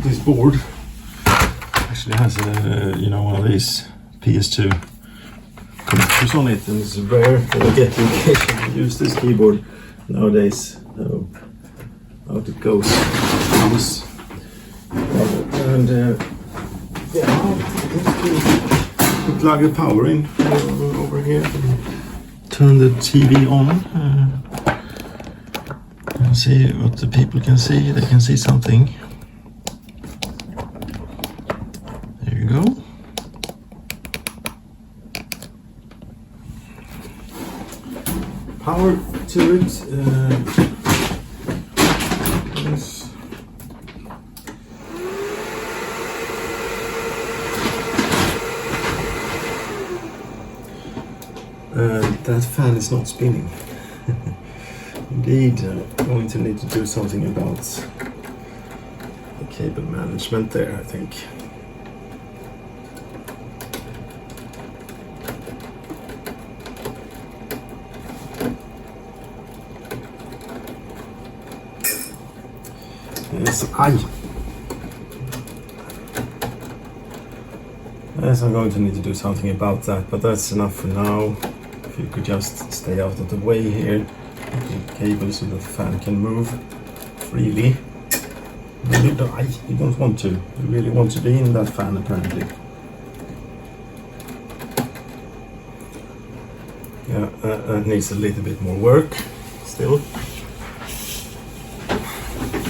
This board actually has a one of these PS2 connectors on it, and it's rare that I get the occasion to use this keyboard nowadays. Out it goes. And plug the power in over here. Turn the TV on. And see what the people can see. They can see something. There you go. Power to it. Yes. That fan is not spinning. Indeed, going to need to do something about the cable management there, I think. Yes, yes, I'm going to need to do something about that, but that's enough for now. If you could just stay out of the way here. The cable so that the fan can move freely. You don't want to. You really want to be in that fan apparently. Yeah, that needs a little bit more work still.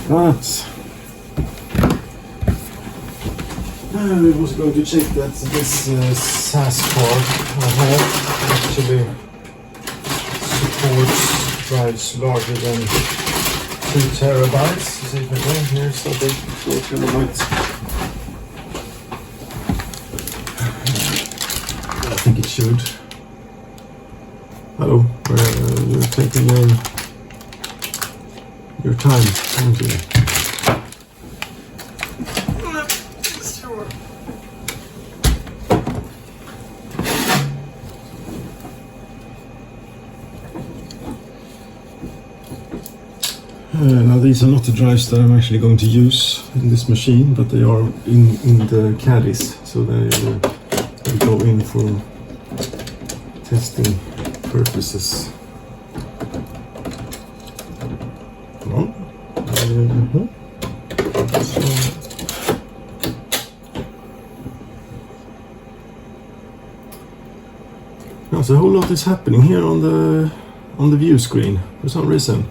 But I was going to check that this SAS card I have actually supports drives larger than 2 terabytes. You see if I can, here's the big 4 kilobytes. I think it should. Hello, you're taking your time, aren't you? Sure. Now these are not the drives that I'm actually going to use in this machine, but they are in the caddies, so they go in for testing purposes. Come on. But a whole lot is happening here on the view screen for some reason.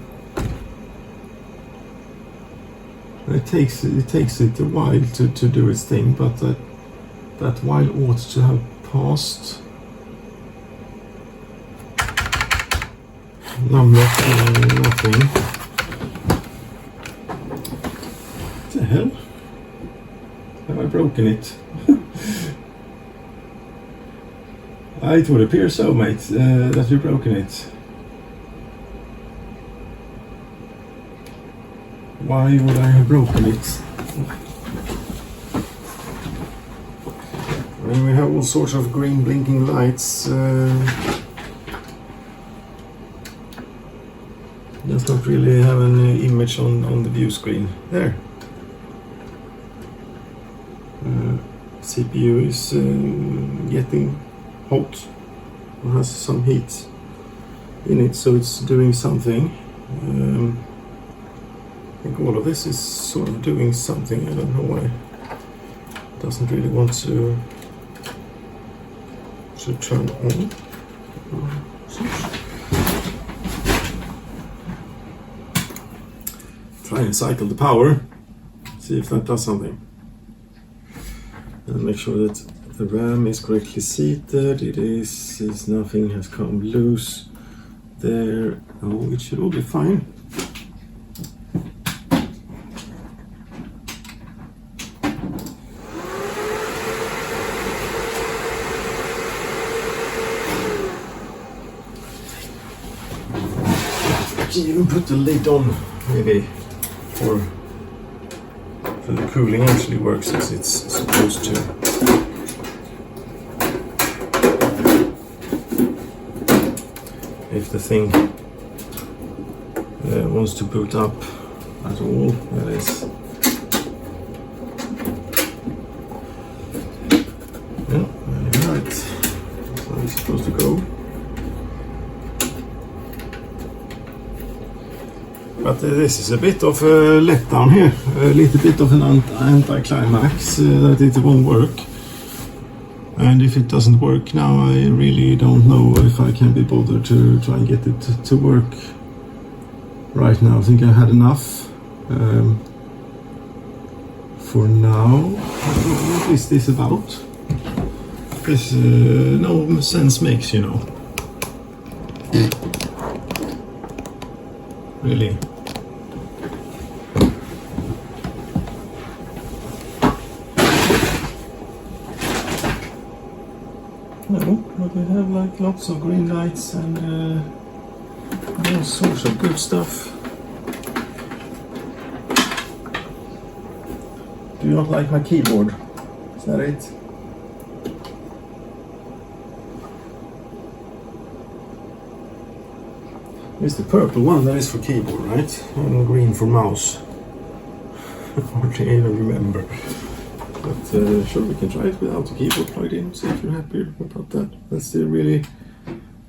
It takes it a while to do its thing, but that while ought to have passed. Number nothing. What the hell? Have I broken it? It would appear so, mate, that you've broken it. Why would I have broken it? I mean, we have all sorts of green blinking lights. Does not really have an image on the view screen. There. CPU is getting hot. It has some heat in it, so it's doing something. I think all of this is sort of doing something. I don't know why. It doesn't really want to turn on. Try and cycle the power. See if that does something. And make sure that the RAM is correctly seated. It is. Nothing has come loose there. Oh, it should all be fine. Can even put the lid on, maybe, or so the cooling actually works as it's supposed to. If the thing wants to boot up at all, that is. Yeah, right. So it's supposed to go. But this is a bit of a letdown here, a little bit of an anticlimax that it won't work. And if it doesn't work now, I really don't know if I can be bothered to try and get it to work right now. I think I had enough for now. What is this about? This no sense makes, you know. Really. No, but we have like lots of green lights and all sorts of good stuff. Do you not like my keyboard? Is that it? It's the purple one that is for keyboard, right? And green for mouse. I hardly even remember. But sure, we can try it without the keyboard plugged in, see if you're happy about that. That's the really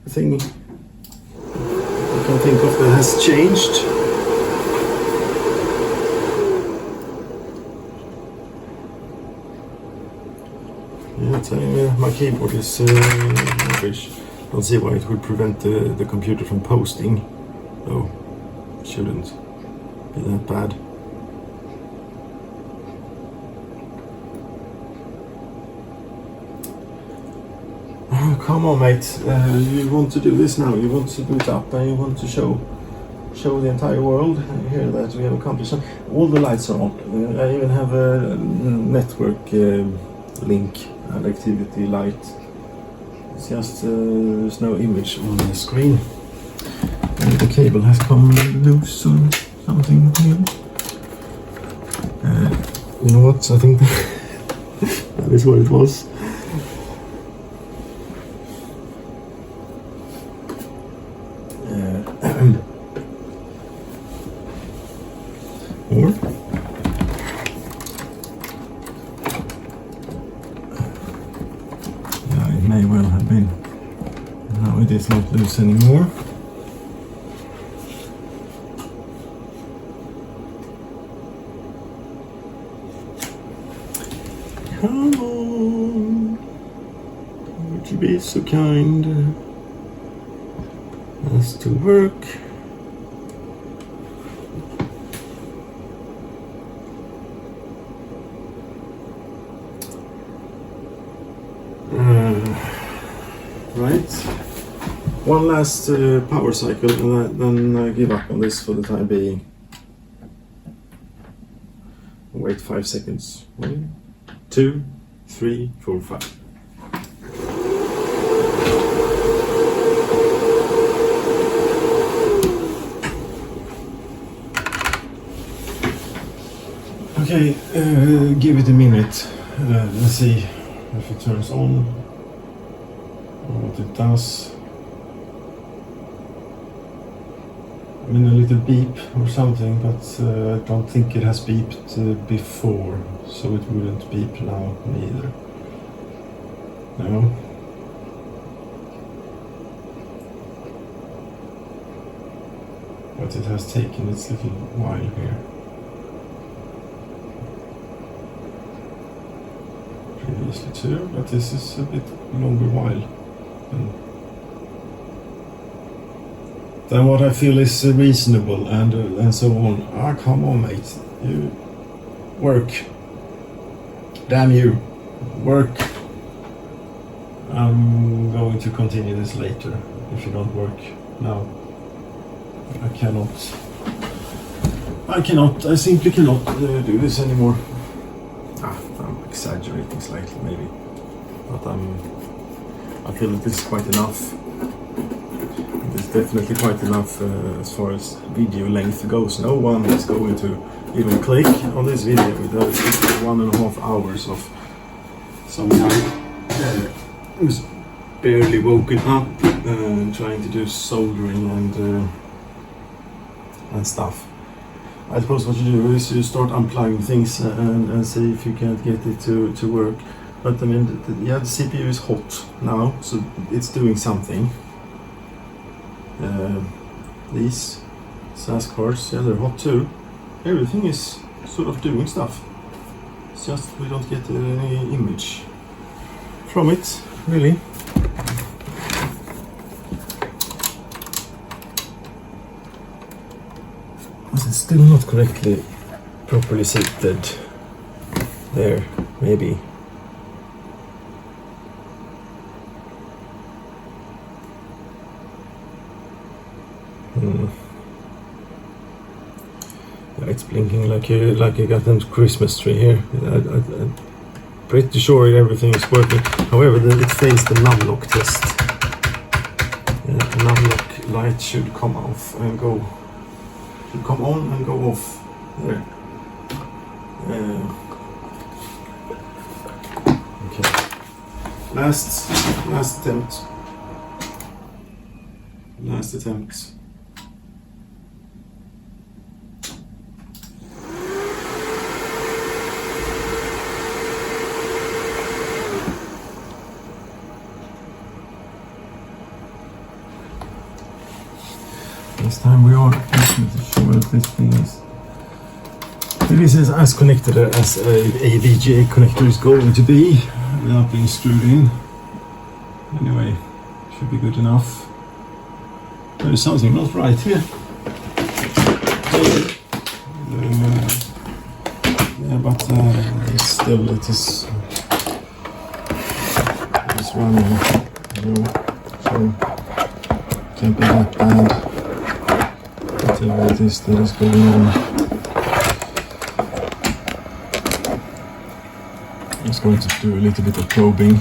thing I can think of that has changed. Yeah, telling me my keyboard is rubbish. I don't see why it would prevent the computer from posting. Oh, it shouldn't be that bad. Come on, mate. You want to do this now. You want to boot up and you want to show the entire world here that we have accomplished something. All the lights are on. I even have a network link and activity light. It's just there's no image on the screen. And the cable has come loose or something here. You know what? I think that is what it was. Or yeah, it may well have been. Now it is not loose anymore. Come on, would you be so kind? this to work. Right. One last power cycle and then give up on this for the time being. Wait 5 seconds. 1, 2, 3, 4, 5. Okay, give it a minute. Let's see if it turns on or what it does. I mean, a little beep or something, but I don't think it has beeped before, so it wouldn't beep now either. No. But it has taken its little while here. Previously too, but this is a bit longer while than what I feel is reasonable and so on. Ah, come on, mate, you work. Damn you, work. I'm going to continue this later if you don't work now. I simply cannot do this anymore. I'm exaggerating slightly maybe, but I feel that this is quite enough. It's definitely quite enough as far as video length goes. No one is going to even click on this video without 1.5 hours of some guy who's barely woken up trying to do soldering and stuff. I suppose what you do is you start unplugging things and see if you can't get it to work. But I mean, the CPU is hot now, so it's doing something. These SAS cards, yeah, they're hot too. Everything is sort of doing stuff. It's just we don't get any image from it, really. It's still not correctly, properly seated. There, maybe. Yeah, it's blinking like you got a Christmas tree here. I'm pretty sure everything is working. However, it fails the numlock test. The numlock light should come off and go. Should come on and go off. There. Okay. Last attempt. Last attempt. This time we are definitely sure that this thing is. This is as connected as a VGA connector is going to be without being screwed in. Anyway, should be good enough. There is something not right here. Yeah, but still it is running. So can't be that bad. Whatever it is that is going on. I'm just going to do a little bit of probing.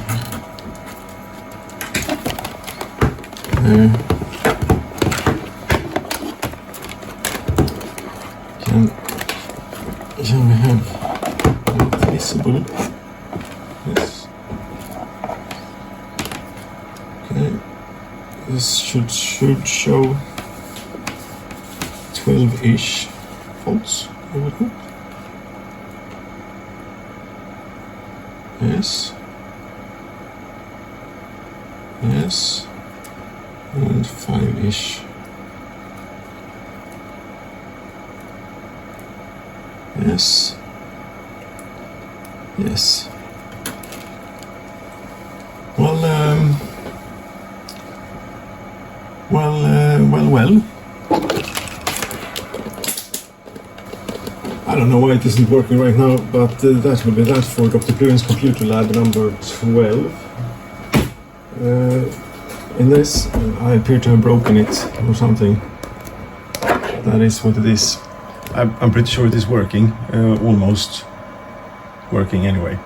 There. Can we have it visible? Yes. Okay. This should show 12-ish volts, I would hope. Yes. Yes. And 5-ish. Yes. Yes. well. I don't know why it isn't working right now, but that will be that for Dr. Pluin's computer lab number 12. In this, I appear to have broken it or something. That is what it is. I'm pretty sure it is working, almost working anyway.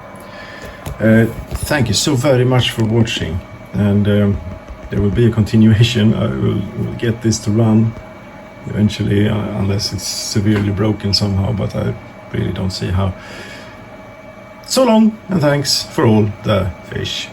Thank you so very much for watching, and there will be a continuation. I will get this to run eventually, unless it's severely broken somehow, but I really don't see how. So long, and thanks for all the fish.